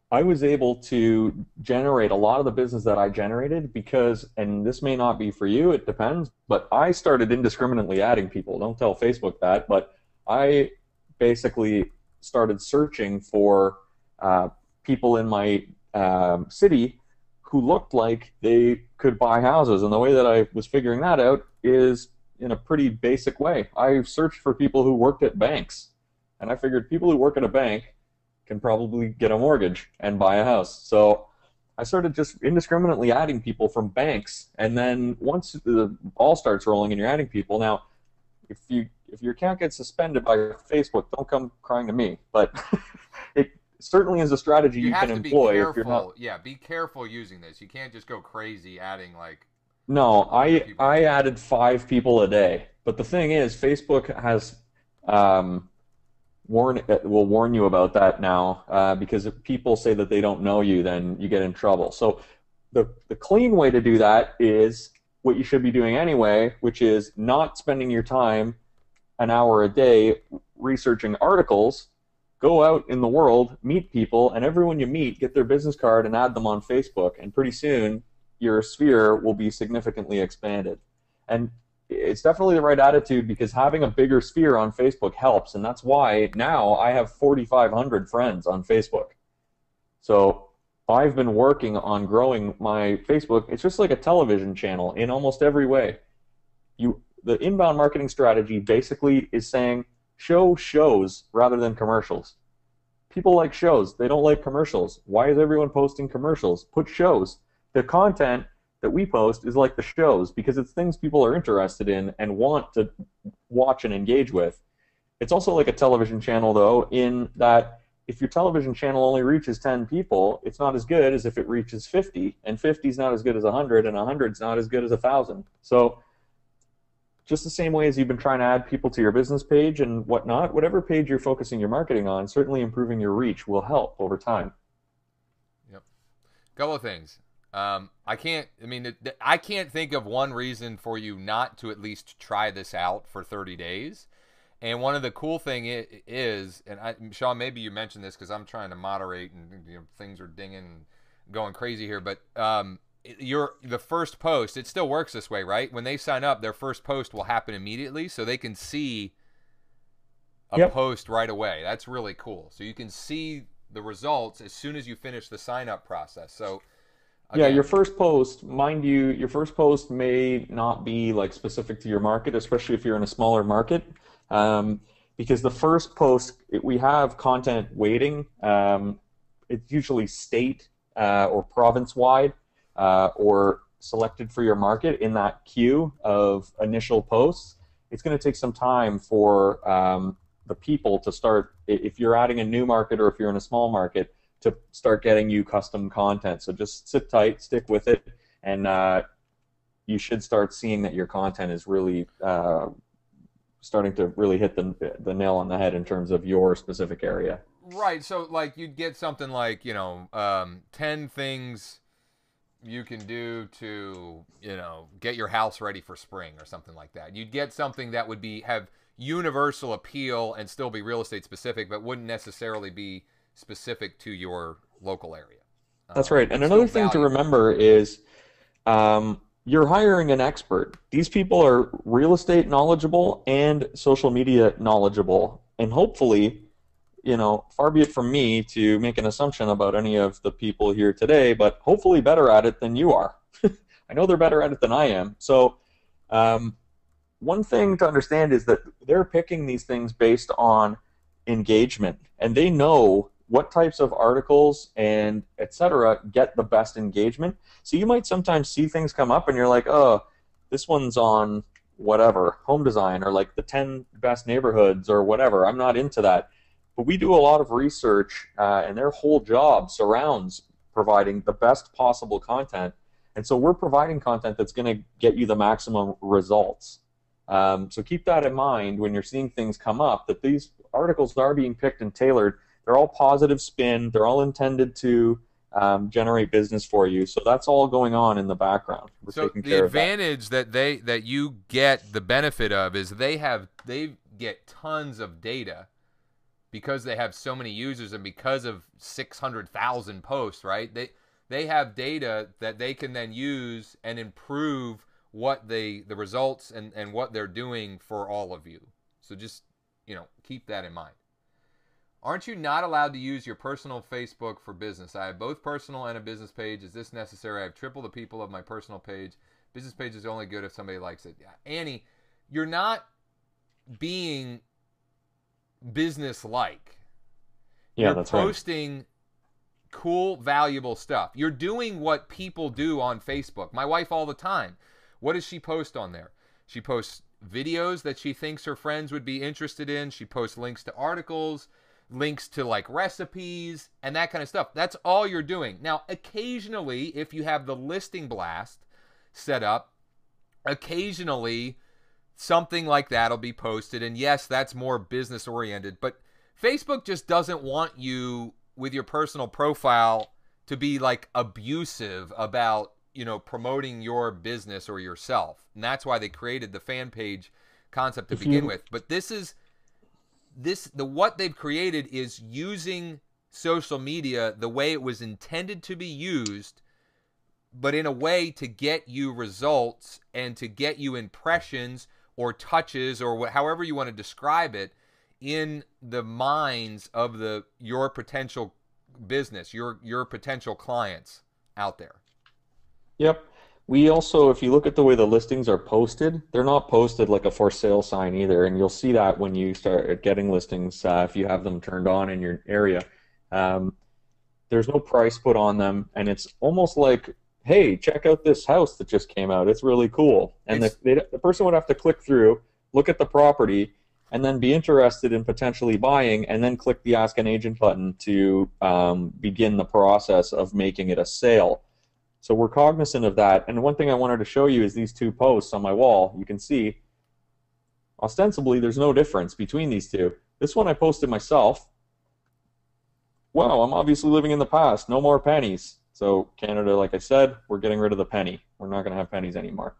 I was able to generate a lot of the business that I generated because, and this may not be for you, it depends, but I started indiscriminately adding people. Don't tell Facebook that, but I basically started searching for people in my city who looked like they could buy houses. And the way that I was figuring that out is in a pretty basic way. I searched for people who worked at banks, and I figured people who work at a bank can probably get a mortgage and buy a house. So I started just indiscriminately adding people from banks, and then once the ball starts rolling and you're adding people, now if your account gets suspended by Facebook, don't come crying to me. But it certainly is a strategy you can employ if you're not. Yeah, be careful using this. You can't just go crazy adding like. No, I added 5 people a day, but the thing is, Facebook has will warn you about that now, because if people say that they don't know you, then you get in trouble. So the clean way to do that is what you should be doing anyway, which is not spending your time an hour a day researching articles. Go out in the world, meet people, and everyone you meet, get their business card and add them on Facebook, and pretty soon your sphere will be significantly expanded. And it's definitely the right attitude, because having a bigger sphere on Facebook helps, and that's why now I have 4,500 friends on Facebook. So I've been working on growing my Facebook. It's just like a television channel in almost every way. The inbound marketing strategy basically is saying show shows rather than commercials. People like shows. They don't like commercials. Why is everyone posting commercials? Put shows. The content that we post is like the shows, because it's things people are interested in and want to watch and engage with. It's also like a television channel, though, in that if your television channel only reaches 10 people, it's not as good as if it reaches 50, and 50 is not as good as 100, and 100 is not as good as 1,000. So just the same way as you've been trying to add people to your business page and whatnot, whatever page you're focusing your marketing on, certainly improving your reach will help over time. Yep. Couple of things. I can't think of one reason for you not to at least try this out for 30 days. And one of the cool thing is, and Sean, maybe you mentioned this because I'm trying to moderate and things are dinging and going crazy here, but the first post, it still works this way, right? When they sign up, their first post will happen immediately, so they can see a post right away. That's really cool. So you can see the results as soon as you finish the sign-up process. So again, your first post, mind you, your first post may not be like specific to your market, especially if you're in a smaller market, because the first post, we have content weighting. It's usually state or province-wide or selected for your market in that queue of initial posts. It's going to take some time for the people to start, if you're adding a new market or if you're in a small market, to start getting you custom content. So just sit tight, stick with it, and you should start seeing that your content is really starting to really hit the nail on the head in terms of your specific area. Right. So like you'd get something like 10 things you can do to get your house ready for spring or something like that. You'd get something that would have universal appeal and still be real estate specific, but wouldn't necessarily be specific to your local area. That's right. And another thing to remember is you're hiring an expert. These people are real estate knowledgeable and social media knowledgeable. And hopefully, far be it from me to make an assumption about any of the people here today, but hopefully better at it than you are. I know they're better at it than I am. So one thing to understand is that they're picking these things based on engagement, and they know what types of articles and etc. get the best engagement. So you might sometimes see things come up and you're like, oh, this one's on whatever, home design, or like the 10 best neighborhoods or whatever. I'm not into that. But we do a lot of research, and their whole job surrounds providing the best possible content. And so we're providing content that's going to get you the maximum results. So keep that in mind when you're seeing things come up, that these articles are being picked and tailored. They're all positive spin. They're all intended to generate business for you. So that's all going on in the background. We're taking care of that. The advantage that you get the benefit of is they get tons of data because they have so many users and because of 600,000 posts, right? They have data that they can then use and improve what the results and what they're doing for all of you. So just, keep that in mind. Aren't you not allowed to use your personal Facebook for business? I have both personal and a business page. Is this necessary? I have triple the people of my personal page. Business page is only good if somebody likes it. Annie, you're not being business-like. Yeah, you're that's right. posting cool, valuable stuff. You're doing what people do on Facebook. My wife all the time. What does she post on there? She posts videos that she thinks her friends would be interested in. She posts links to articles, links to like recipes and that kind of stuff. That's all you're doing. Now, occasionally, if you have the listing blast set up, occasionally something like that'll be posted. And yes, that's more business oriented, but Facebook just doesn't want you with your personal profile to be like abusive about, promoting your business or yourself. And that's why they created the fan page concept to begin with. But what they've created is using social media the way it was intended to be used, but in a way to get you results and to get you impressions or touches or however you want to describe it in the minds of your potential business, your potential clients out there. Yep. We also, if you look at the way the listings are posted, they're not posted like a for sale sign either. And you'll see that when you start getting listings, if you have them turned on in your area. There's no price put on them. And it's almost like, hey, check out this house that just came out. It's really cool. And the person would have to click through, look at the property, and then be interested in potentially buying, and then click the Ask an Agent button to begin the process of making it a sale. So we're cognizant of that. And one thing I wanted to show you is these two posts on my wall. You can see, ostensibly, there's no difference between these two. This one I posted myself. Wow, I'm obviously living in the past. No more pennies. So Canada, like I said, we're getting rid of the penny. We're not going to have pennies anymore.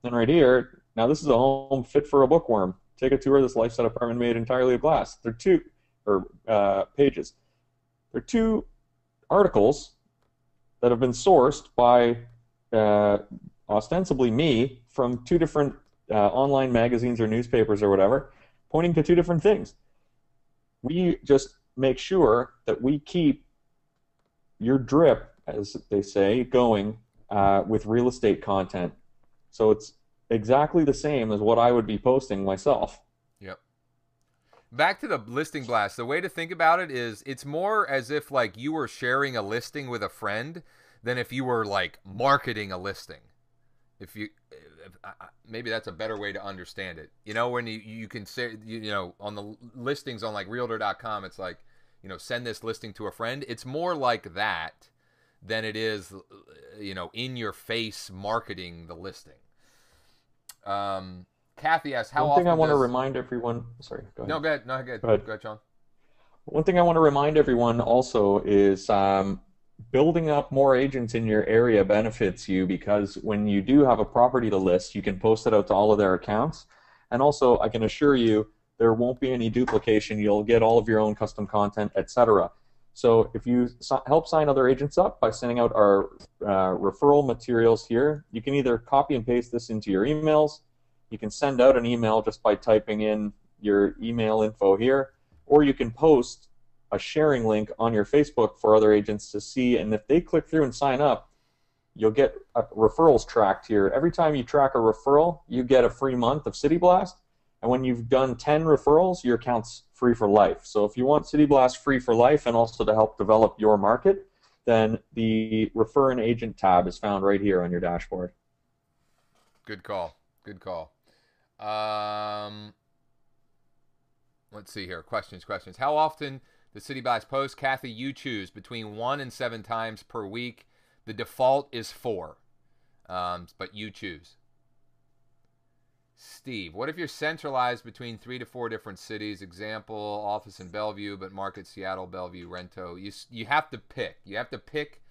Then right here, now this is a home fit for a bookworm. Take a tour of this life-set apartment made entirely of glass. They're two pages. They're two articles that have been sourced by ostensibly me from two different online magazines or newspapers or whatever, pointing to two different things. We just make sure that we keep your drip, as they say, going with real estate content. So it's exactly the same as what I would be posting myself. Yep. Back to the listing blast. The way to think about it is it's more as if like you were sharing a listing with a friend than if you were like marketing a listing. Maybe that's a better way to understand it. When you can say, on the listings on like realtor.com, it's like, send this listing to a friend. It's more like that than it is, in your face marketing the listing. Kathy asks, how often One thing I want to remind everyone... Sorry, go ahead. No, go ahead. Go ahead, John. One thing I want to remind everyone also is building up more agents in your area benefits you, because when you do have a property to list, you can post it out to all of their accounts. And also, I can assure you, there won't be any duplication. You'll get all of your own custom content, etc. So if you help sign other agents up by sending out our referral materials here, you can either copy and paste this into your emails. You can send out an email just by typing in your email info here, or you can post a sharing link on your Facebook for other agents to see, and if they click through and sign up, you'll get referrals tracked here. Every time you track a referral, you get a free month of City Blast, and when you've done 10 referrals, your account's free for life. So if you want City Blast free for life and also to help develop your market, then the Refer an Agent tab is found right here on your dashboard. Good call. Good call. Um, let's see here. Questions. How often the City Blast post? Kathy, you choose between 1 and 7 times per week. The default is 4, but you choose. Steve, what if you're centralized between 3 to 4 different cities? Example, office in Bellevue, but market Seattle, Bellevue, Rento. You have to pick. You have to pick,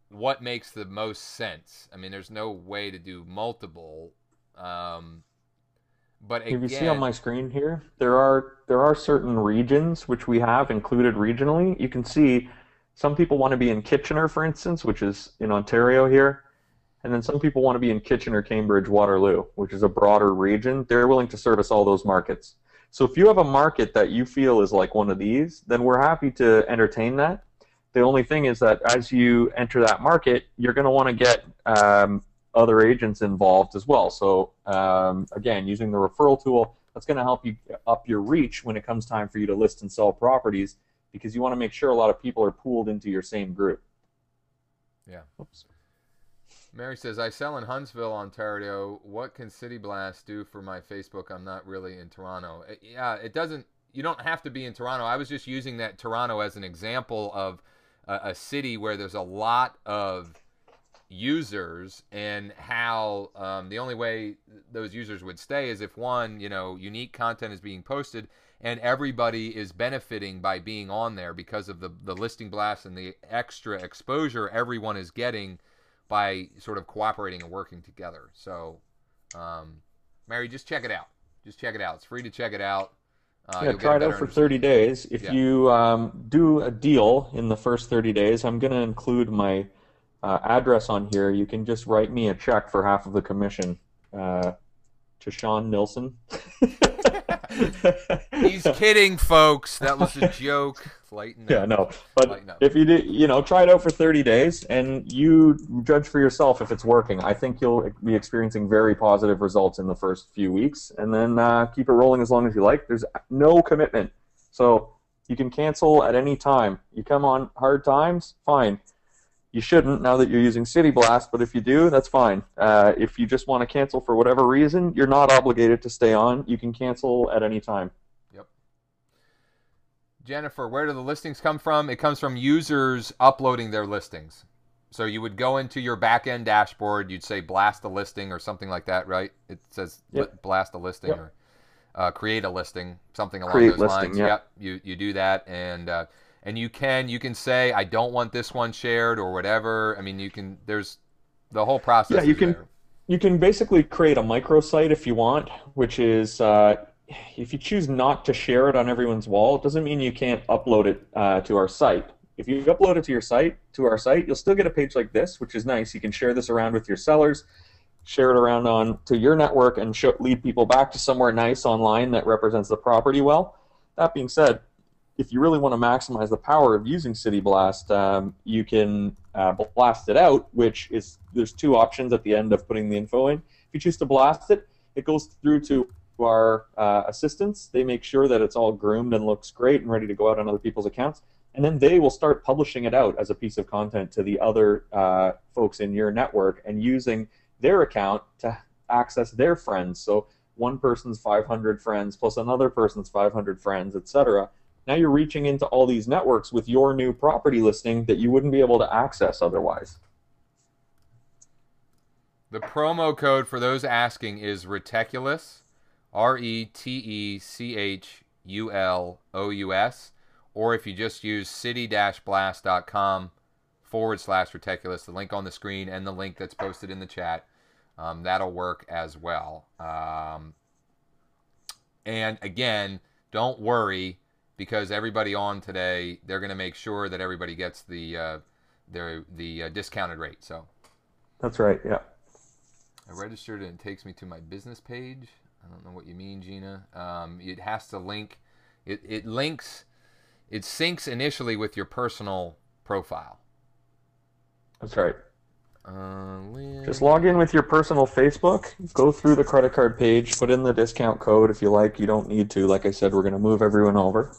what makes the most sense. I mean, there's no way to do multiple. But again, if you see on my screen here, there are certain regions which we have included regionally. You can see some people want to be in Kitchener, for instance, which is in Ontario here. And then some people want to be in Kitchener, Cambridge, Waterloo, which is a broader region. They're willing to service all those markets. So if you have a market that you feel is like one of these, then we're happy to entertain that. The only thing is that as you enter that market, you're going to want to get other agents involved as well. So again, using the referral tool, that's going to help you up your reach when it comes time for you to list and sell properties, because you want to make sure a lot of people are pooled into your same group. Yeah. Oops. Mary says, I sell in Huntsville, Ontario. What can City Blast do for my Facebook? I'm not really in Toronto. Yeah, it doesn't. You don't have to be in Toronto. I was just using that Toronto as an example of a city where there's a lot of users, and how the only way those users would stay is if, one, unique content is being posted and everybody is benefiting by being on there because of the listing blast and the extra exposure everyone is getting by sort of cooperating and working together. So, Mary, just check it out. Just check it out. It's free to check it out. Yeah, try it out for 30 days. If you do a deal in the first 30 days, I'm going to include my address on here. You can just write me a check for half of the commission to Sean Nilsson. He's kidding, folks. That was a joke. Yeah, no. But if you do, try it out for 30 days, and you judge for yourself if it's working. I think you'll be experiencing very positive results in the first few weeks, and then keep it rolling as long as you like. There's no commitment, so you can cancel at any time. You come on hard times, fine. You shouldn't now that you're using City Blast, but if you do, that's fine. If you just want to cancel for whatever reason, you're not obligated to stay on. You can cancel at any time. Yep. Jennifer, where do the listings come from? It comes from users uploading their listings. So you would go into your back-end dashboard, you'd say blast a listing or something like that, right? It says blast a listing or create a listing, something along those lines. Yep. You do that, and you can say, I don't want this one shared or whatever. I mean, there's the whole process. Yeah, you can basically create a microsite if you want, which is if you choose not to share it on everyone's wall, it doesn't mean you can't upload it to our site. If you upload it to our site, you'll still get a page like this, which is nice. You can share this around with your sellers, share it around to your network, and lead people back to somewhere nice online that represents the property well. That being said, if you really want to maximize the power of using City Blast, you can blast it out, which is, there's two options at the end of putting the info in. If you choose to blast it, it goes through to our assistants. They make sure that it's all groomed and looks great and ready to go out on other people's accounts. And then they will start publishing it out as a piece of content to the other folks in your network and using their account to access their friends. So one person's 500 friends plus another person's 500 friends, etc. Now you're reaching into all these networks with your new property listing that you wouldn't be able to access otherwise. The promo code for those asking is Reticulous, RETECHULOUS, or if you just use city-blast.com/Reticulous, the link on the screen and the link that's posted in the chat, that'll work as well. And again, don't worry, because everybody on today, they're going to make sure that everybody gets the discounted rate. So that's right. Yeah. I registered and it takes me to my business page. I don't know what you mean, Gina. It has to link. It links. It syncs initially with your personal profile. That's right. Just log in with your personal Facebook, go through the credit card page, put in the discount code if you like. You don't need to. Like I said, we're going to move everyone over.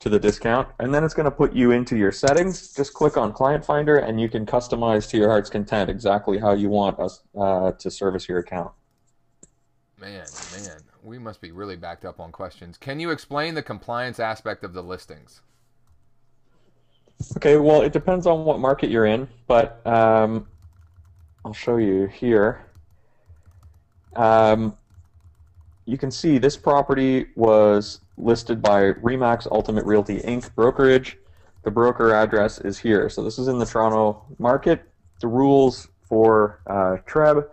to the discount, and then it's going to put you into your settings. Just click on Client Finder, and you can customize to your heart's content exactly how you want us to service your account. Man, we must be really backed up on questions. Can you explain the compliance aspect of the listings? Okay, well, it depends on what market you're in, but I'll show you here. You can see this property was listed by Remax Ultimate Realty Inc. brokerage. The broker address is here. So this is in the Toronto market. The rules for TREB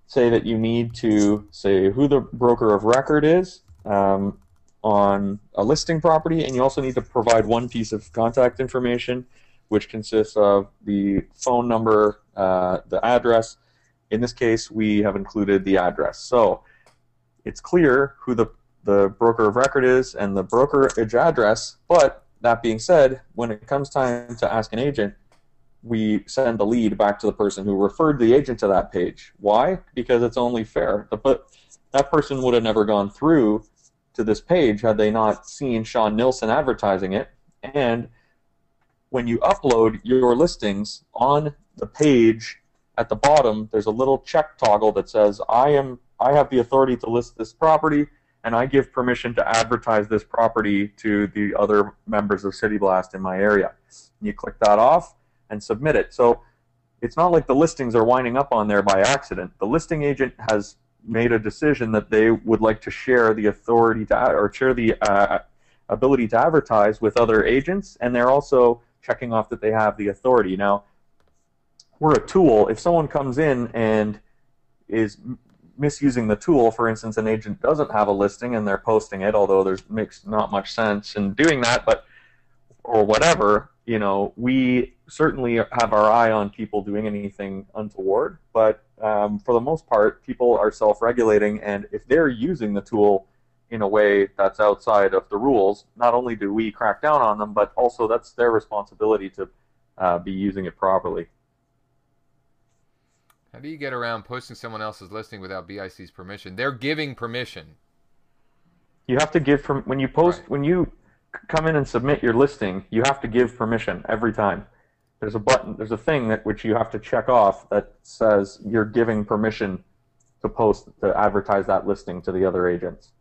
say that you need to say who the broker of record is on a listing property, and you also need to provide one piece of contact information, which consists of the phone number, the address. In this case, we have included the address. So it's clear who the broker of record is and the brokerage address, but that being said, when it comes time to ask an agent, we send the lead back to the person who referred the agent to that page. Why? Because it's only fair. But that person would have never gone through to this page had they not seen Sean Nilsson advertising it. And when you upload your listings on the page at the bottom, there's a little check toggle that says, I have the authority to list this property, and I give permission to advertise this property to the other members of City Blast in my area. You click that off and submit it. So it's not like the listings are winding up on there by accident. The listing agent has made a decision that they would like to share the authority to, or share the ability to advertise with other agents, and they're also checking off that they have the authority. Now, we're a tool. If someone comes in and is misusing the tool, for instance, an agent doesn't have a listing and they're posting it, although there's makes not much sense in doing that, but or whatever, you know, we certainly have our eye on people doing anything untoward, but for the most part, people are self-regulating, and if they're using the tool in a way that's outside of the rules, not only do we crack down on them, but also that's their responsibility to be using it properly. How do you get around posting someone else's listing without BIC's permission? They're giving permission. You have to give when you post, Right. When you come in and submit your listing, you have to give permission every time. There's a button, there's a thing that which you have to check off that says you're giving permission to advertise that listing to the other agents.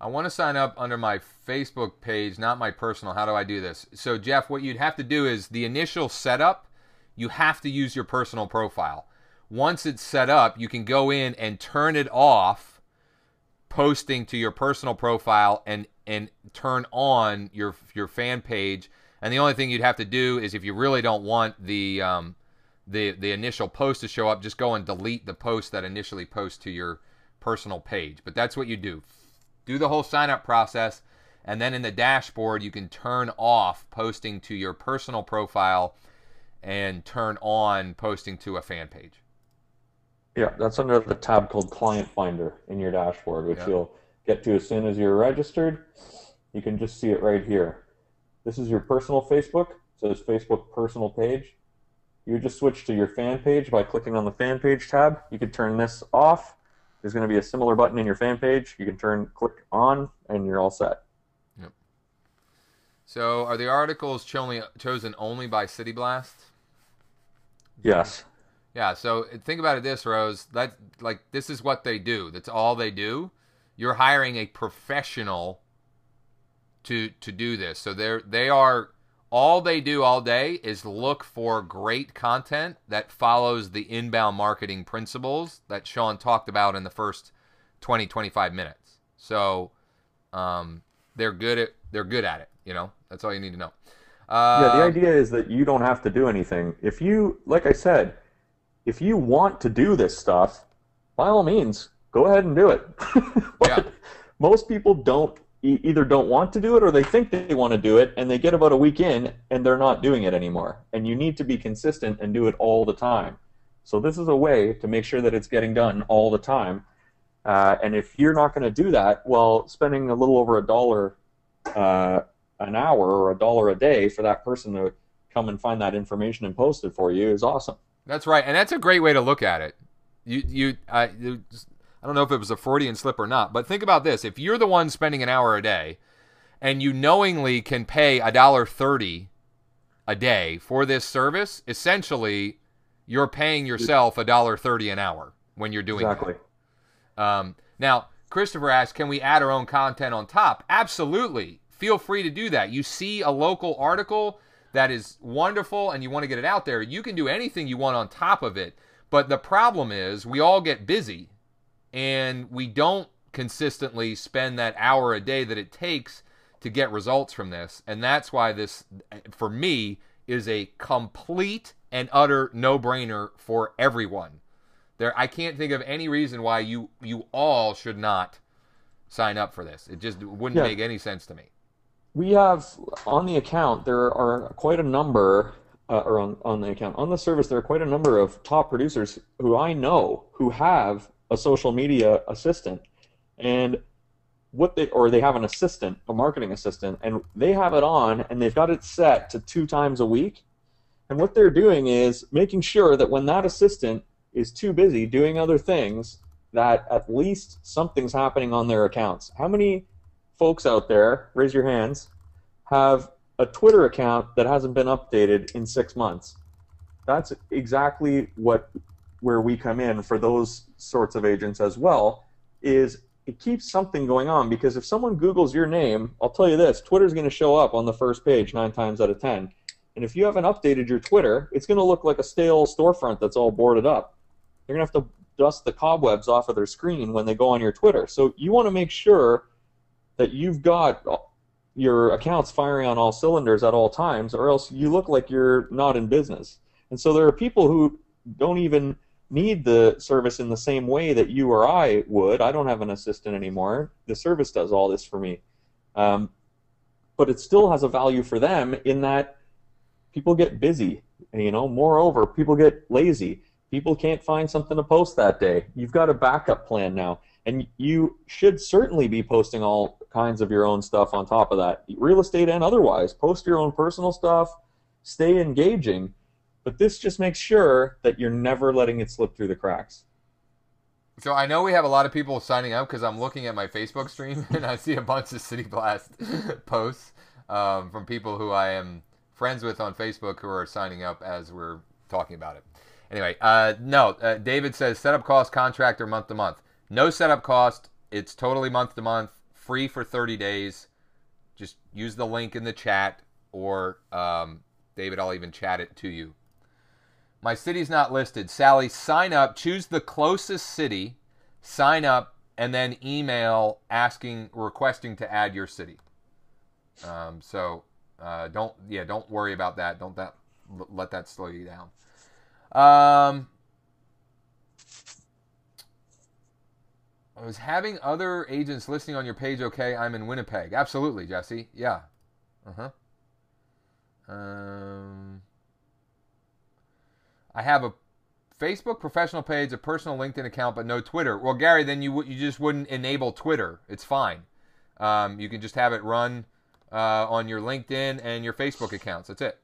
I want to sign up under my Facebook page, not my personal. How do I do this? So, Jeff, what you'd have to do is the initial setup, you have to use your personal profile. Once it's set up, you can go in and turn it off, posting to your personal profile, and turn on your fan page. And the only thing you'd have to do is, if you really don't want the initial post to show up, just go and delete the post that initially posts to your personal page. But that's what you do. Do the whole sign-up process, and then in the dashboard, you can turn off posting to your personal profile and turn on posting to a fan page. Yeah, that's under the tab called Client Finder in your dashboard, which you'll get to as soon as you're registered. You can just see it right here. This is your personal Facebook. So it's Facebook personal page. You just switch to your fan page by clicking on the fan page tab. You can turn this off. There's going to be a similar button in your fan page. You can click on, and you're all set. Yep. So are the articles chosen only by City Blast? Yes. Yeah, so think about it this, Rose. This is what they do. That's all they do. You're hiring a professional to do this. So they are all they do all day is look for great content that follows the inbound marketing principles that Sean talked about in the first 20-25 minutes. So they're good at it, you know. That's all you need to know. Yeah, the idea is that you don't have to do anything. If you, like I said, if you want to do this stuff, by all means, go ahead and do it. But most people either don't want to do it, or they think they want to do it, and they get about a week in and they're not doing it anymore. And you need to be consistent and do it all the time. So this is a way to make sure that it's getting done all the time. And if you're not going to do that, well, spending a little over $1 an hour or $1 a day for that person to come and find that information and post it for you is awesome. That's right, and that's a great way to look at it. I don't know if it was a Freudian slip or not, but think about this. If you're the one spending an hour a day, and you knowingly can pay $1.30 a day for this service, essentially you're paying yourself $1.30 an hour when you're doing Exactly. that. Now, Christopher asks, can we add our own content on top? Absolutely. Feel free to do that. You see a local article that is wonderful and you want to get it out there, you can do anything you want on top of it. But the problem is we all get busy and we don't consistently spend that hour a day that it takes to get results from this. And that's why this, for me, is a complete and utter no-brainer for everyone. I can't think of any reason why you all should not sign up for this. It just wouldn't make any sense to me. We have on the account, there are quite a number, or on the account, on the service, there are quite a number of top producers who I know who have a social media assistant, and they have an assistant, a marketing assistant, and they have it on, and they've got it set to 2 times a week. And what they're doing is making sure that when that assistant is too busy doing other things, that at least something's happening on their accounts. How many folks out there, raise your hands, have a Twitter account that hasn't been updated in 6 months? That's exactly where we come in for those sorts of agents as well, is it keeps something going on, because if someone Googles your name, I'll tell you this, Twitter's going to show up on the first page 9 times out of 10. And if you haven't updated your Twitter, it's going to look like a stale storefront that's all boarded up. They're going to have to dust the cobwebs off of their screen when they go on your Twitter. So you want to make sure that you've got your accounts firing on all cylinders at all times, or else you look like you're not in business. And so there are people who don't even need the service in the same way that you or I would. I don't have an assistant anymore. The service does all this for me. But it still has a value for them in that people get busy. Moreover, people get lazy. People can't find something to post that day. You've got a backup plan now. And you should certainly be posting all kinds of your own stuff on top of that, real estate and otherwise. Post your own personal stuff, stay engaging, but this just makes sure that you're never letting it slip through the cracks. So I know we have a lot of people signing up because I'm looking at my Facebook stream and I see a bunch of City Blast posts from people who I am friends with on Facebook who are signing up as we're talking about it. Anyway, David says setup cost, contractor, month to month. No setup cost. It's totally month to month, free for 30 days. Just use the link in the chat, or David, I'll even chat it to you. My city's not listed. Sally, sign up. Choose the closest city. Sign up, and then email requesting to add your city. Don't worry about that. Don't let that slow you down. I was having other agents listing on your page. Okay, I'm in Winnipeg. Absolutely, Jesse. Yeah. I have a Facebook professional page, a personal LinkedIn account, but no Twitter. Well, Gary, then you just wouldn't enable Twitter. It's fine. You can just have it run on your LinkedIn and your Facebook accounts. That's it.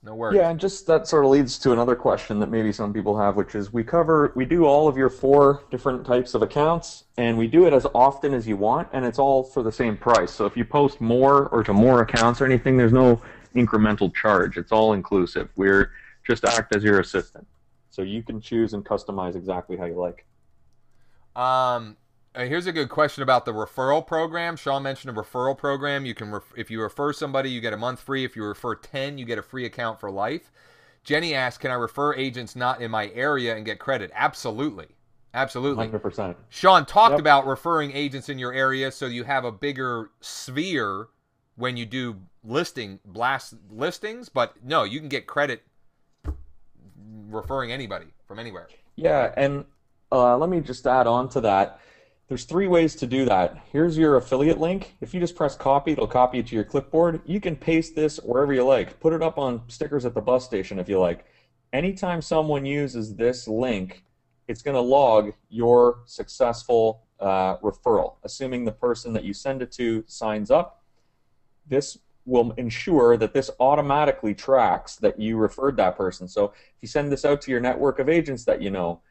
No worries. Yeah, and just that sort of leads to another question that maybe some people have, which is we do all of your 4 different types of accounts, and we do it as often as you want, and it's all for the same price. So if you post more or to more accounts or anything, there's no incremental charge. It's all inclusive. We're just act as your assistant. So you can choose and customize exactly how you like. Here's a good question about the referral program. Sean mentioned a referral program. You can, if you refer somebody, you get a month free. If you refer 10, you get a free account for life. Jenny asked, can I refer agents not in my area and get credit? Absolutely. Absolutely. 100%. Sean talked about referring agents in your area so you have a bigger sphere when you do blast listings, but no, you can get credit referring anybody from anywhere. Yeah, and let me just add on to that. There's 3 ways to do that. Here's your affiliate link. If you just press copy, it'll copy it to your clipboard. You can paste this wherever you like. Put it up on stickers at the bus station if you like. Anytime someone uses this link, it's going to log your successful referral, assuming the person that you send it to signs up. This will ensure that this automatically tracks that you referred that person. So if you send this out to your network of agents that you know,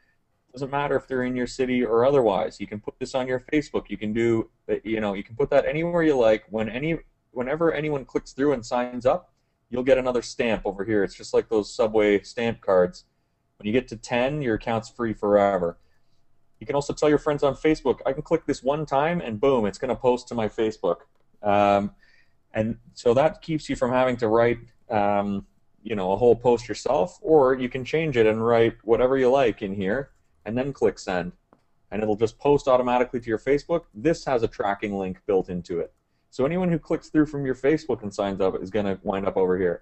Doesn't matter if they're in your city or otherwise. You can put this on your Facebook. You can do, you can put that anywhere you like. Whenever anyone clicks through and signs up, you'll get another stamp over here. It's just like those Subway stamp cards. When you get to 10, your account's free forever. You can also tell your friends on Facebook, I can click this one time and boom, it's going to post to my Facebook. And so that keeps you from having to write a whole post yourself, or you can change it and write whatever you like in here and then click send. And it'll just post automatically to your Facebook. This has a tracking link built into it. So anyone who clicks through from your Facebook and signs up is going to wind up over here.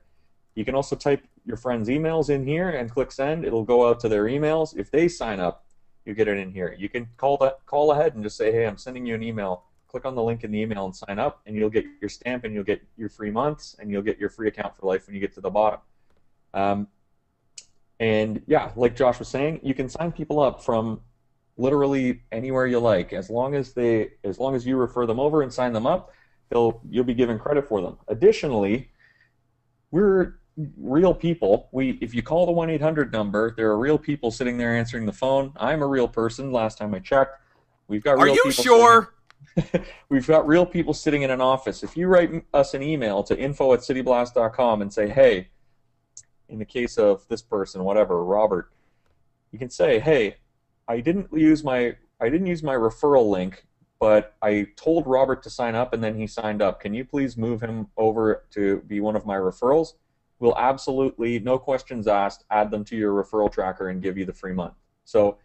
You can also type your friends' emails in here and click send. It'll go out to their emails. If they sign up, you get it in here. You can call ahead and just say, hey, I'm sending you an email. Click on the link in the email and sign up, and you'll get your stamp, and you'll get your free months, and you'll get your free account for life when you get to the bottom. And yeah, like Josh was saying, you can sign people up from literally anywhere you like, as long as you refer them over and sign them up, you'll be given credit for them. Additionally, we're real people. If you call the 1-800 number, there are real people sitting there answering the phone. I'm a real person. Last time I checked, we've got. Are you sure? We've got real people sitting in an office. If you write us an email to info@cityblast.com and say, hey, in the case of this person, whatever, Robert, you can say, hey, I didn't use my referral link, but I told Robert to sign up and then he signed up. Can you please move him over to be one of my referrals? We'll absolutely, no questions asked, add them to your referral tracker and give you the free month. So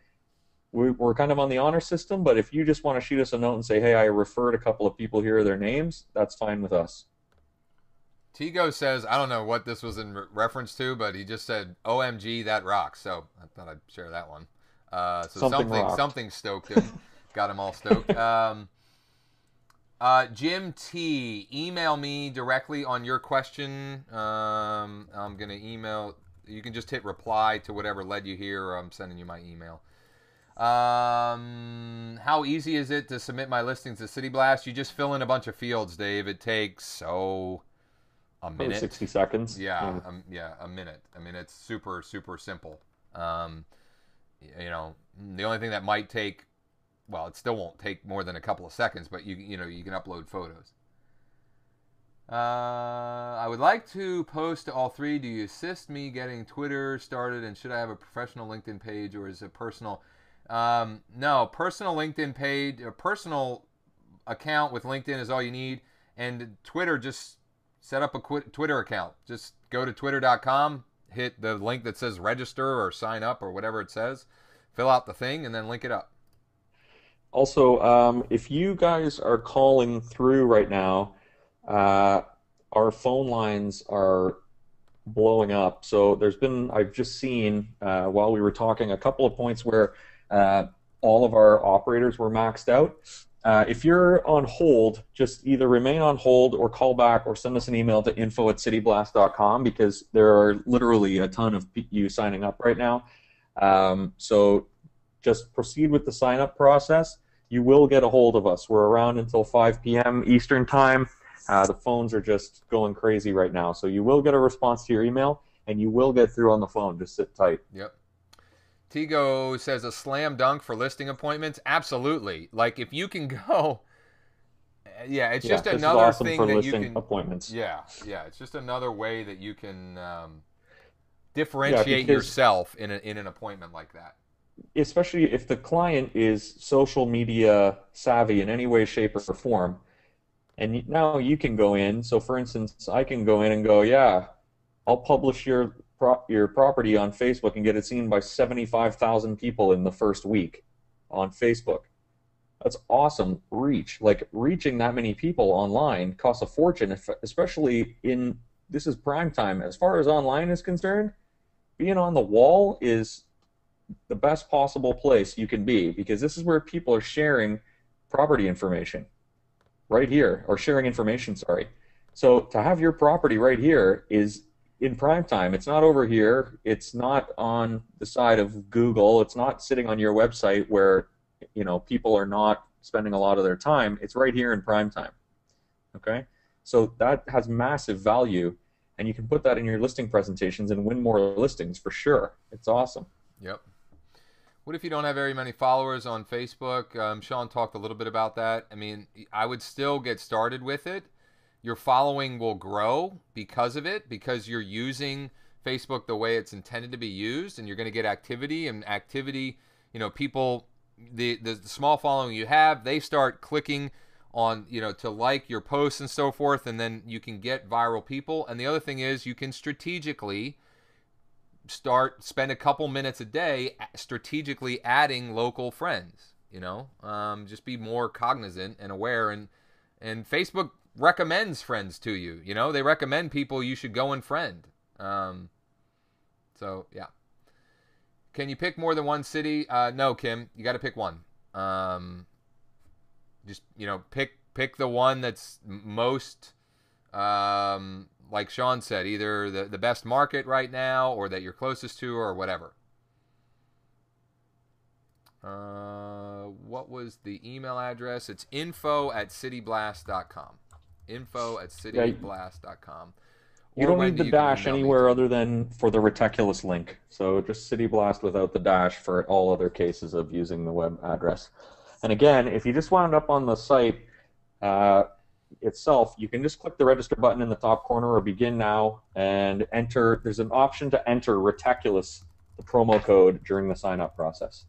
we're kind of on the honor system, but if you just want to shoot us a note and say, hey, I referred a couple of people, here are their names, that's fine with us. Tigo says, I don't know what this was in reference to, but he just said, OMG, that rocks. So I thought I'd share that one. So something stoked him. Got him all stoked. Jim T, email me directly on your question. I'm going to email. You can just hit reply to whatever led you here, or I'm sending you my email. How easy is it to submit my listings to City Blast? You just fill in a bunch of fields, Dave. It takes, a minute. 60 seconds. Yeah, a minute. I mean, it's super, super simple. The only thing that might take, well, it still won't take more than a couple of seconds, but you can upload photos. I would like to post to all three. Do you assist me getting Twitter started, and should I have a professional LinkedIn page, or is it personal? No, personal LinkedIn page, a personal account with LinkedIn is all you need, and Twitter, just set up a Twitter account. Just go to twitter.com, hit the link that says register or sign up or whatever it says, fill out the thing, and then link it up. Also, if you guys are calling through right now, our phone lines are blowing up. So I've just seen, while we were talking, a couple of points where all of our operators were maxed out. If you're on hold, just either remain on hold or call back or send us an email to info@cityblast.com, because there are literally a ton of you signing up right now. So just proceed with the sign-up process. You will get a hold of us. We're around until 5 p.m. Eastern Time. The phones are just going crazy right now. So you will get a response to your email, and you will get through on the phone. Just sit tight. Yep. Tigo says, a slam dunk for listing appointments? Absolutely. Like, if you can go... Yeah, it's just another awesome thing for that listing you can... appointments. Yeah, it's just another way that you can differentiate yourself in an appointment like that. Especially if the client is social media savvy in any way, shape, or form, and now you can go in. So, for instance, I can go in and go, yeah, I'll publish your property on Facebook and get it seen by 75,000 people in the first week on Facebook. That's awesome reach. Like, reaching that many people online costs a fortune, especially this is prime time. As far as online is concerned, being on the wall is the best possible place you can be, because this is where people are sharing property information right here, or sharing information, sorry. So to have your property right here is in prime time. It's not over here. It's not on the side of Google. It's not sitting on your website where people are not spending a lot of their time. It's right here in prime time. Okay? So that has massive value, and you can put that in your listing presentations and win more listings for sure. It's awesome. Yep. What if you don't have very many followers on Facebook? Sean talked a little bit about that. I mean, I would still get started with it. Your following will grow because of it, because you're using Facebook the way it's intended to be used, and you're going to get activity. And activity, you know, people, the small following you have, they start clicking on, you know, to like your posts and so forth, and then you can get viral people. And the other thing is you can strategically spend a couple minutes a day strategically adding local friends, you know. Just be more cognizant and aware, and Facebook recommends friends to you, you know. They recommend people you should go and friend. So yeah. Can you pick more than one city? No, Kim, you got to pick one. Just, you know, pick the one that's most like Sean said, either the best market right now, or that you're closest to, or whatever. What was the email address? It's info@cityblast.com. info@cityblast.com. You don't need the dash anywhere other than for the Reticulous link. So just City Blast without the dash for all other cases of using the web address. And again, if you just wound up on the site itself, you can just click the register button in the top corner or begin now and enter. There's an option to enter Reticulous, the promo code, during the sign-up process.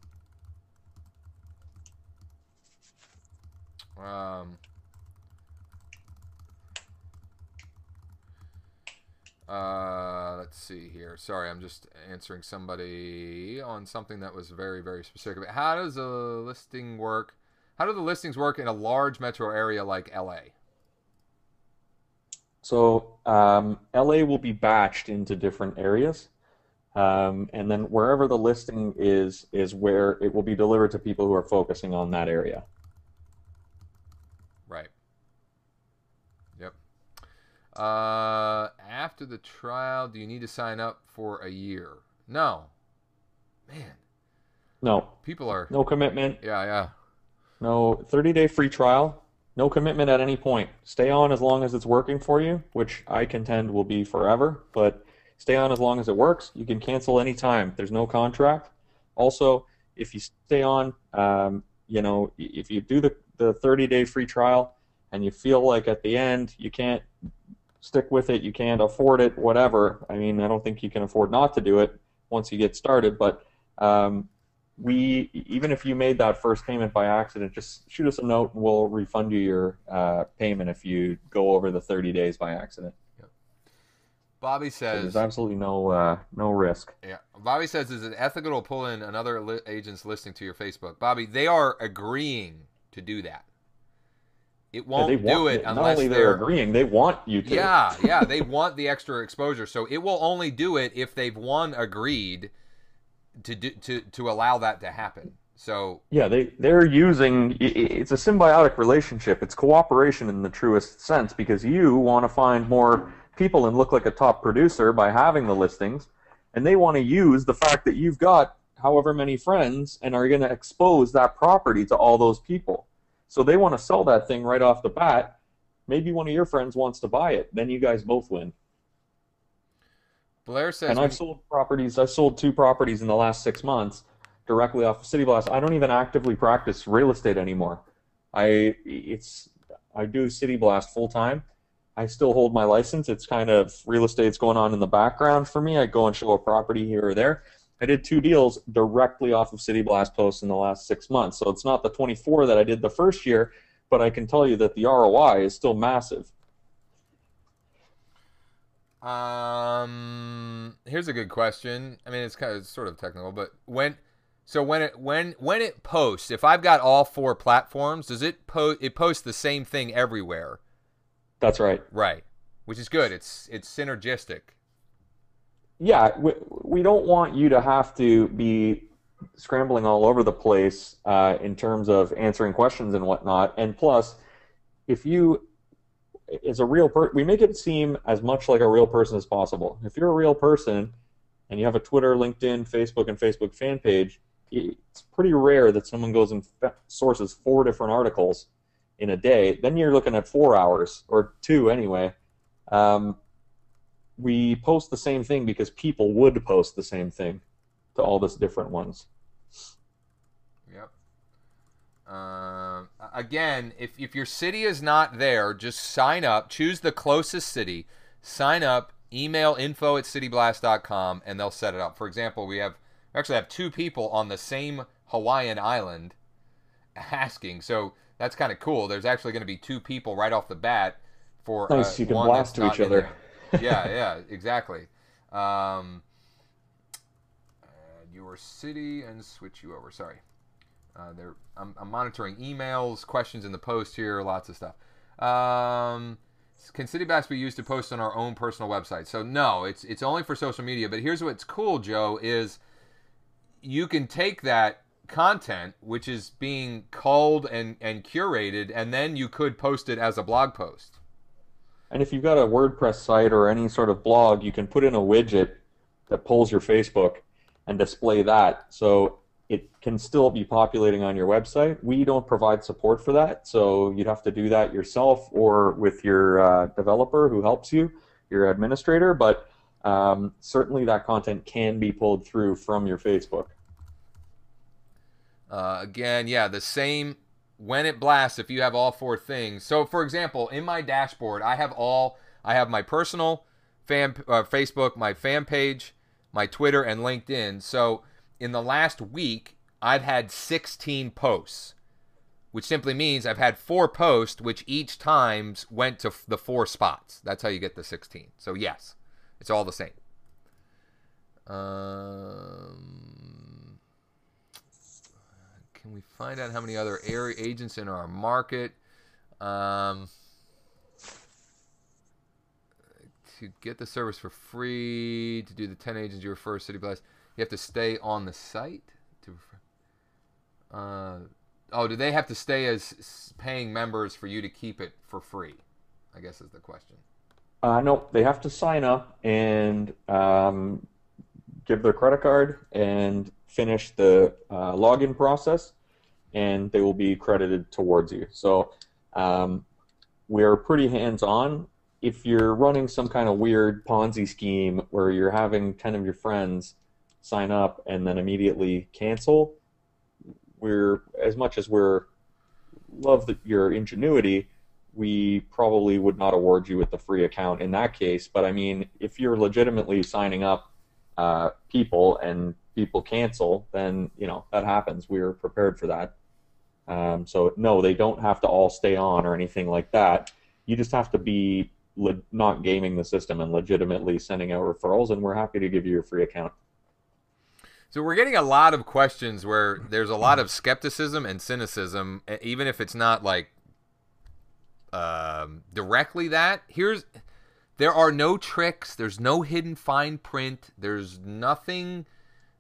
Let's see here. Sorry, I'm just answering somebody on something that was very, very specific. How does a listing work? How do the listings work in a large metro area like LA? So LA will be batched into different areas, and then wherever the listing is where it will be delivered to people who are focusing on that area. Right. Yep. After the trial, do you need to sign up for a year? No. Man. No. People are... No commitment. Yeah, yeah. No 30-day free trial. No commitment at any point. Stay on as long as it's working for you, which I contend will be forever, but stay on as long as it works. You can cancel anytime. There's no contract. Also, if you stay on, you know, if you do the 30-day free trial and you feel like at the end you can't stick with it, you can't afford it, whatever. I mean, I don't think you can afford not to do it once you get started, but even if you made that first payment by accident, just shoot us a note and we'll refund you your payment if you go over the 30 days by accident. Yep. Bobby says... So there's absolutely no risk. Yeah. Bobby says, is it ethical to pull in another agent's listing to your Facebook? Bobby, they are agreeing to do that. It won't do it unless not only they're agreeing, they want you to. Yeah, yeah, they want the extra exposure. So it will only do it if they've agreed to allow that to happen. So yeah, they're using, it's a symbiotic relationship. It's cooperation in the truest sense, because you want to find more people and look like a top producer by having the listings, and they want to use the fact that you've got however many friends and are going to expose that property to all those people. So they want to sell that thing right off the bat. Maybe one of your friends wants to buy it. Then you guys both win. Blair says, and I've sold properties. I've sold 2 properties in the last 6 months directly off of City Blast. I don't even actively practice real estate anymore. I do City Blast full time. I still hold my license. It's kind of real estate's going on in the background for me. I go and show a property here or there. I did 2 deals directly off of City Blast posts in the last 6 months. So it's not the 24 that I did the first year, but I can tell you that the ROI is still massive. Here's a good question. I mean, it's kind of sort of technical, but when it posts, if I've got all 4 platforms, does it post the same thing everywhere? That's right. Right, which is good. It's synergistic. Yeah, we don't want you to have to be scrambling all over the place in terms of answering questions and whatnot. And plus, if you, as a real person, we make it seem as much like a real person as possible. If you're a real person and you have a Twitter, LinkedIn, Facebook, and Facebook fan page, it's pretty rare that someone goes and sources 4 different articles in a day. Then you're looking at 4 hours, or 2 anyway. We post the same thing because people would post the same thing to all these different ones. Again, if your city is not there, just sign up. Choose the closest city. Sign up. Email info@cityblast.com, and they'll set it up. For example, we actually have 2 people on the same Hawaiian island asking. So that's kind of cool. There's actually going to be 2 people right off the bat for Nice, you can one blast that's to not each other. yeah, exactly. Your city and switch you over. Sorry. I'm monitoring emails, questions in the post here, lots of stuff. Can City Blast be used to post on our own personal website? So no, it's only for social media. But here's what's cool, Joe, is you can take that content, which is being culled and curated, and then you could post it as a blog post. And if you've got a WordPress site or any sort of blog, you can put in a widget that pulls your Facebook and display that. So it can still be populating on your website. We don't provide support for that, so you'd have to do that yourself or with your developer who helps you, your administrator, but certainly that content can be pulled through from your Facebook. Again, yeah, the same when it blasts if you have all 4 things. So, for example, in my dashboard, I have my personal Facebook, my fan page, my Twitter, and LinkedIn. So in the last week, I've had 16 posts, which simply means I've had 4 posts, which each times went to the 4 spots. That's how you get the 16. So yes, it's all the same. Can we find out how many other area agents in our market? To get the service for free, to do the 10 agents you refer, City Blast, you have to stay on the site. Do they have to stay as paying members for you to keep it for free? I guess is the question. No, they have to sign up and give their credit card and finish the login process, and they will be credited towards you. So we're pretty hands-on. If you're running some kind of weird Ponzi scheme where you're having 10 of your friends sign up and then immediately cancel, as much as we're love your ingenuity, we probably would not award you with the free account in that case. But I mean, if you're legitimately signing up people and people cancel, then that happens. We're prepared for that. So no, they don't have to all stay on or anything like that. You just have to be not gaming the system and legitimately sending out referrals, and we're happy to give you a free account. So we're getting a lot of questions where there's a lot of skepticism and cynicism, even if it's not like directly that. There are no tricks. There's no hidden fine print. There's nothing.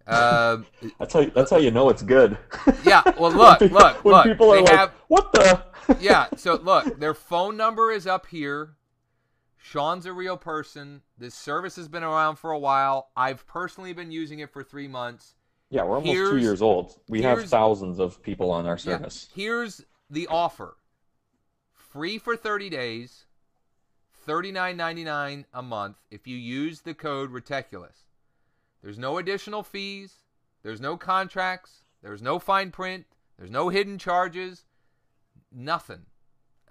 That's how you know it's good. Yeah. Well, look. When people are like, "What the?" Yeah. So look, their phone number is up here. Sean's a real person. This service has been around for a while. I've personally been using it for 3 months. Yeah, we're almost 2 years old. We have thousands of people on our service. Yeah, here's the offer. Free for 30 days, $39.99 a month if you use the code Reticulous. There's no additional fees. There's no contracts. There's no fine print. There's no hidden charges. Nothing.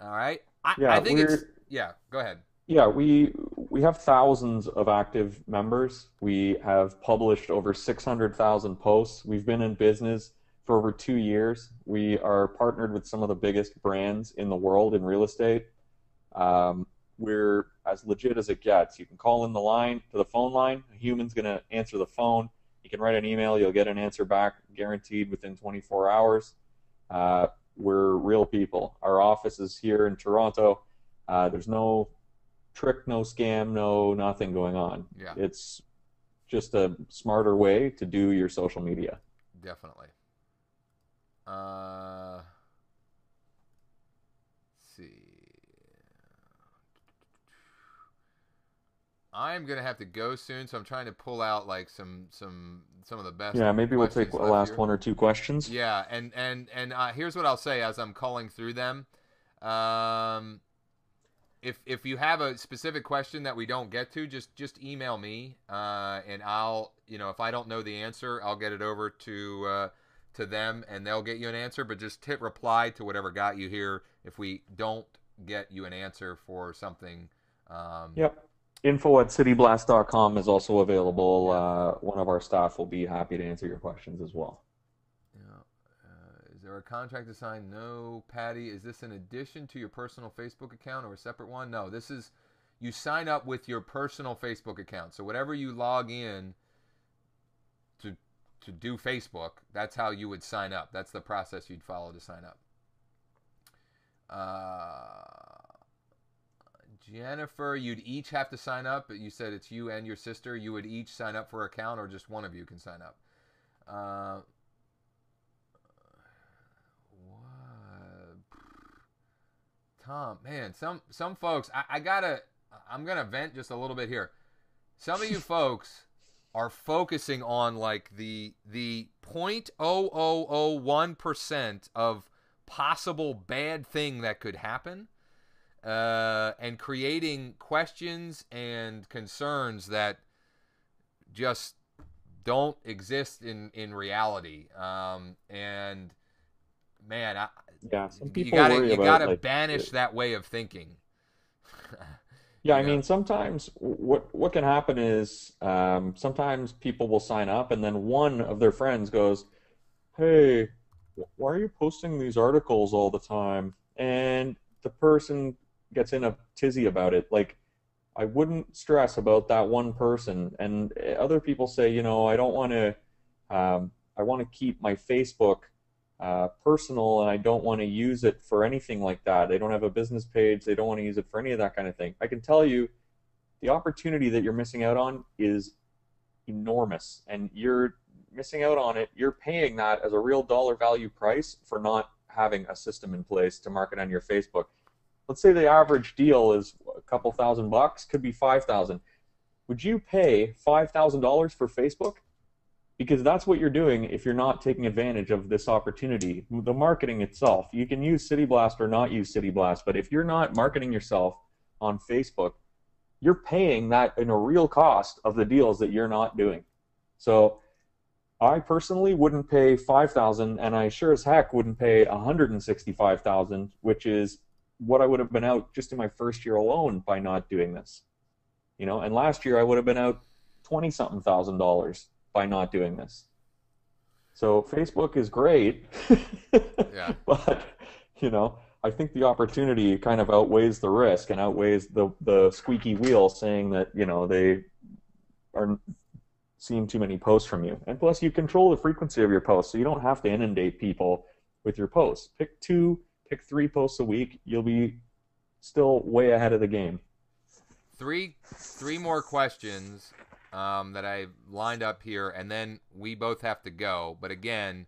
All right? I think it's... Yeah, go ahead. Yeah, we have thousands of active members. We have published over 600,000 posts. We've been in business for over 2 years. We are partnered with some of the biggest brands in the world in real estate. We're as legit as it gets. You can call in the phone line. A human's going to answer the phone. You can write an email. You'll get an answer back guaranteed within 24 hours. We're real people. Our office is here in Toronto. There's no trick, no scam, no nothing going on. Yeah. It's just a smarter way to do your social media. Definitely. Let's see. I'm gonna have to go soon, so I'm trying to pull out like some of the best. Yeah, maybe we'll take the last 1 or 2 questions. Yeah, and here's what I'll say as I'm calling through them. If you have a specific question that we don't get to, just email me, and I'll, if I don't know the answer, I'll get it over to to them and they'll get you an answer, but just hit reply to whatever got you here if we don't get you an answer for something. Yep. Info@cityblast.com is also available. Yeah. One of our staff will be happy to answer your questions as well. Yeah. Is there a contract to sign? No, Patty. Is this in addition to your personal Facebook account or a separate one? No, this is, you sign up with your personal Facebook account. So whatever you log in to do Facebook, that's how you would sign up. That's the process you'd follow to sign up. Jennifer, you'd each have to sign up. But you said it's you and your sister. You would each sign up for an account, or just one of you can sign up. What? Tom, man, some folks, I'm gonna vent just a little bit here. Some of you folks are focusing on like the 0.0001% of possible bad thing that could happen, and creating questions and concerns that just don't exist in reality. And man, some people worry about, you gotta like, banish that way of thinking. Yeah, You I know, mean, sometimes what can happen is, sometimes people will sign up and then one of their friends goes, "Hey, why are you posting these articles all the time?" And the person gets in a tizzy about it. Like, I wouldn't stress about that one person. And other people say, I don't want to, I want to keep my Facebook personal, and I don't want to use it for anything like that. They don't have a business page. They don't want to use it for any of that kind of thing. I can tell you, the opportunity that you're missing out on is enormous, and you're missing out on it. You're paying that as a real dollar value price for not having a system in place to market on your Facebook. Let's say the average deal is a couple $1,000, could be 5,000. Would you pay $5,000 for Facebook? Because that's what you're doing if you're not taking advantage of this opportunity. The marketing itself, you can use City Blast or not use City Blast, but if you're not marketing yourself on Facebook, you're paying that in a real cost of the deals that you're not doing. So I personally wouldn't pay 5,000, and I sure as heck wouldn't pay 165,000, which is what I would have been out just in my first year alone by not doing this. And last year I would have been out $20-something thousand by not doing this. So Facebook is great, yeah. but I think the opportunity kind of outweighs the risk and outweighs the squeaky wheel saying that they are seeing too many posts from you. And plus, you control the frequency of your posts, so you don't have to inundate people with your posts. Pick 3 posts a week. You'll be still way ahead of the game. Three more questions that I lined up here, and then we both have to go. But again,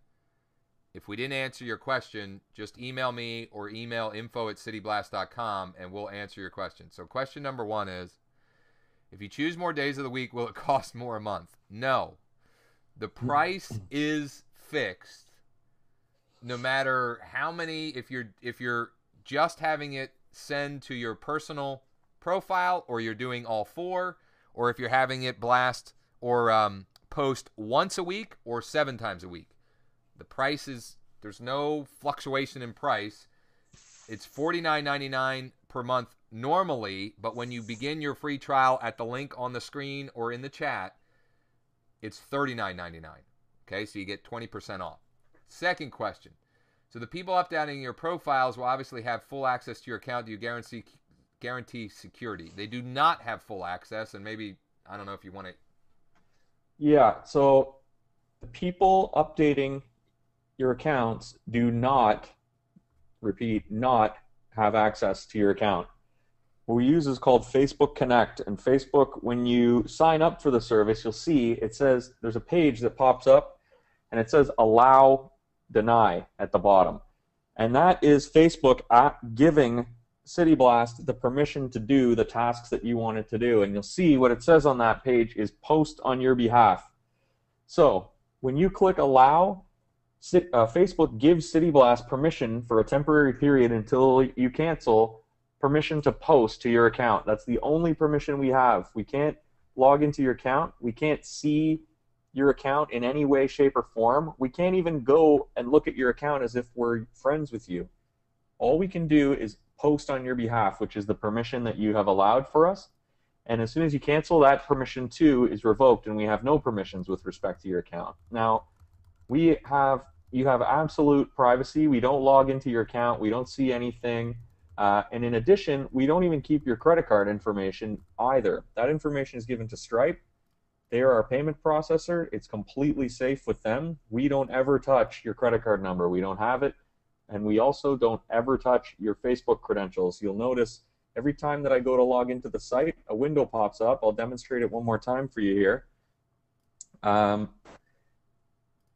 if we didn't answer your question, just email me or email info@cityblast.com and we'll answer your question. So question number 1 is, if you choose more days of the week, will it cost more a month? No. The price is fixed. No matter how many, if you're just having it send to your personal profile, or you're doing all 4, or if you're having it blast or post once a week or 7 times a week. The price is, there's no fluctuation in price. It's $49.99 per month normally, but when you begin your free trial at the link on the screen or in the chat, it's $39.99. Okay, so you get 20% off. Second question. So the people updating your profiles will obviously have full access to your account. Do you guarantee security? They do not have full access, and maybe, I don't know if you want to. Yeah, so the people updating your accounts do not, repeat, not have access to your account. What we use is called Facebook Connect, and Facebook, when you sign up for the service, you'll see it says, there's a page that pops up, and it says allow, deny at the bottom. And that is Facebook giving City Blast the permission to do the tasks that you want it to do. And you'll see what it says on that page is post on your behalf. So when you click allow, Facebook gives City Blast permission for a temporary period until you cancel, permission to post to your account. That's the only permission we have. We can't log into your account. We can't see your account in any way, shape, or form. We can't even go and look at your account as if we're friends with you. All we can do is post on your behalf, which is the permission that you have allowed for us. And as soon as you cancel, that permission too is revoked, and we have no permissions with respect to your account. Now, you have absolute privacy. We don't log into your account. We don't see anything. And in addition, we don't even keep your credit card information either. That information is given to Stripe. They are our payment processor. It's completely safe with them. We don't ever touch your credit card number. We don't have it. And we also don't ever touch your Facebook credentials. You'll notice every time that I go to log into the site, a window pops up. I'll demonstrate it one more time for you here.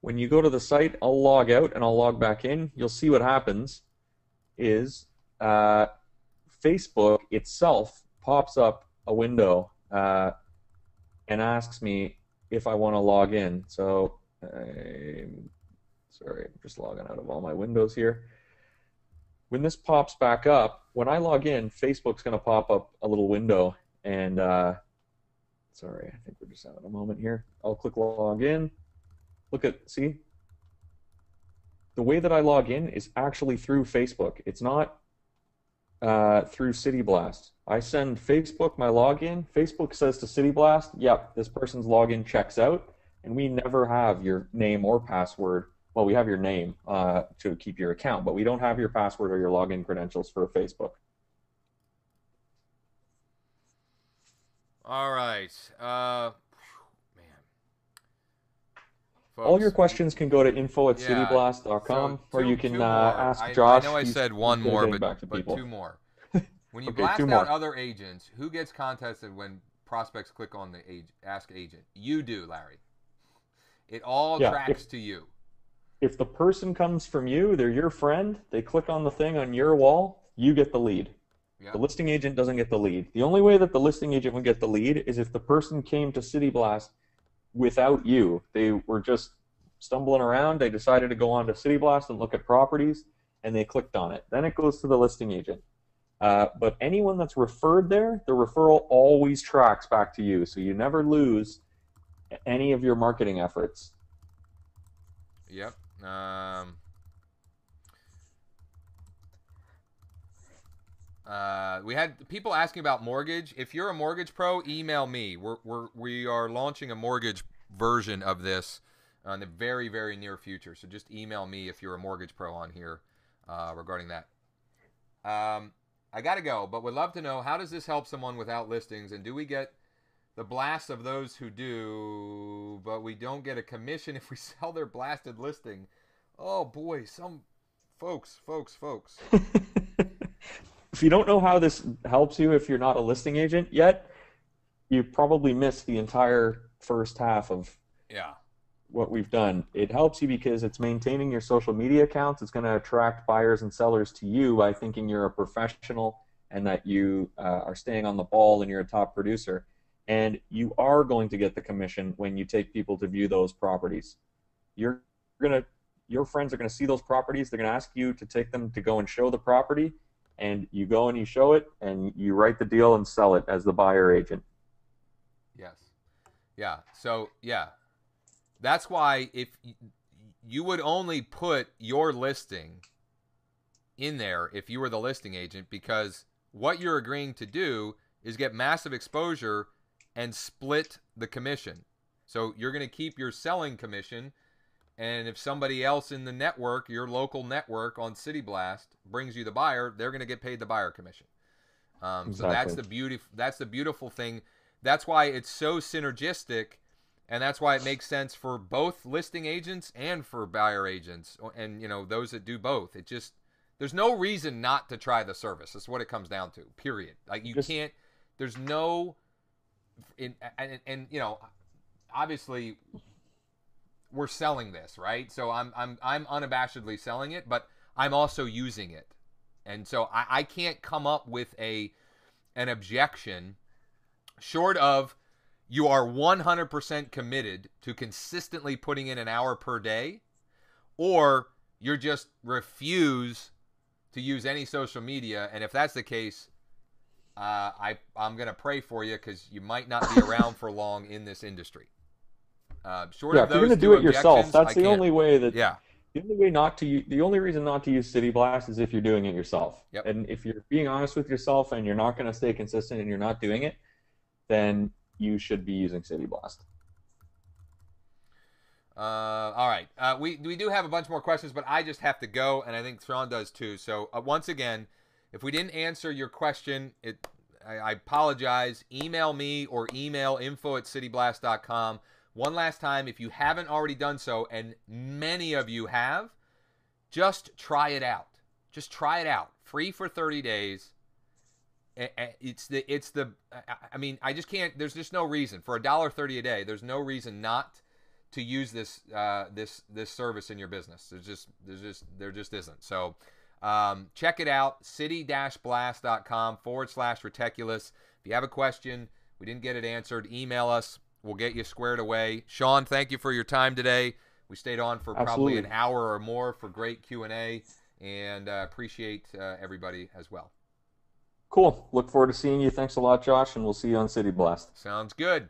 When you go to the site, I'll log out and I'll log back in. You'll see what happens is Facebook itself pops up a window and asks me if I want to log in. So, sorry, I'm just logging out of all my windows here. When this pops back up, when I log in, Facebook's going to pop up a little window. And, sorry, I think we're just having a moment here. I'll click log in. See? The way that I log in is actually through Facebook. It's not through City Blast. I send Facebook my login. Facebook says to City Blast, yep, this person's login checks out, and we never have your name or password. Well, we have your name to keep your account, but we don't have your password or your login credentials for Facebook. All right. Folks, all your questions can go to info@cityblast.com, or you can ask Josh. I know I said one more, but two more. When you blast out other agents, who gets contacted when prospects click on the Ask Agent? You do, Larry. It all tracks to you. If the person comes from you, they're your friend, they click on the thing on your wall, you get the lead. Yep. The listing agent doesn't get the lead. The only way that the listing agent would get the lead is if the person came to City Blast without you. They were just stumbling around. They decided to go on to City Blast and look at properties, and they clicked on it. Then it goes to the listing agent. But anyone that's referred there, the referral always tracks back to you, so you never lose any of your marketing efforts. Yep. We had people asking about mortgage. If you're a mortgage pro, email me. We are launching a mortgage version of this in the very, very near future. So just email me if you're a mortgage pro on here regarding that. I got to go, but would love to know, how does this help someone without listings? And do we get the blast of those who do, but we don't get a commission if we sell their blasted listing? Oh, boy, some folks. If you don't know how this helps you if you're not a listing agent yet, you probably missed the entire first half of what we've done. It helps you because it's maintaining your social media accounts. It's going to attract buyers and sellers to you by thinking you're a professional and that you are staying on the ball and you're a top producer. And you are going to get the commission when you take people to view those properties. Your friends are going to see those properties. They're going to ask you to take them to go and show the property. And you go and you show it, and you write the deal and sell it as the buyer agent. Yes. Yeah. So, yeah. That's why if you would only put your listing in there if you were the listing agent, because what you're agreeing to do is get massive exposure and split the commission. So you're going to keep your selling commission, and if somebody else in the network, your local network on City Blast, brings you the buyer, they're going to get paid the buyer commission. Exactly. So that's the beautiful thing. That's why it's so synergistic, and that's why it makes sense for both listing agents and for buyer agents, and those that do both. It just, there's no reason not to try the service. That's what it comes down to. Period. Like you can't. There's no. Obviously, we're selling this, right? So I'm unabashedly selling it, but I'm also using it. And so I can't come up with an objection short of you are 100% committed to consistently putting in an hour per day, or you just refuse to use any social media. And if that's the case, I'm going to pray for you, because you might not be around for long in this industry. Short Yeah, of if you're going those to do two it yourself, objections, I that's the can't. only way that Yeah. the only way not to the only reason not to use City Blast is if you're doing it yourself. Yep. And if you're being honest with yourself and you're not going to stay consistent and you're not doing it, then you should be using City Blast. All right. We do have a bunch more questions, but I just have to go, and I think Sean does too. So once again, if we didn't answer your question, I apologize. Email me or email info@cityblast.com. One last time, if you haven't already done so, and many of you have, just try it out. Just try it out. Free for 30 days. I mean, I just can't. There's just no reason for $1.30 a day. There's no reason not to use this service in your business. There just isn't. So check it out. city-blast.com/reticulous. If you have a question, we didn't get it answered, email us. We'll get you squared away. Sean, thank you for your time today. We stayed on for probably an hour or more for great Q&A, and appreciate everybody as well. Cool. Look forward to seeing you. Thanks a lot, Josh, and we'll see you on City Blast. Sounds good.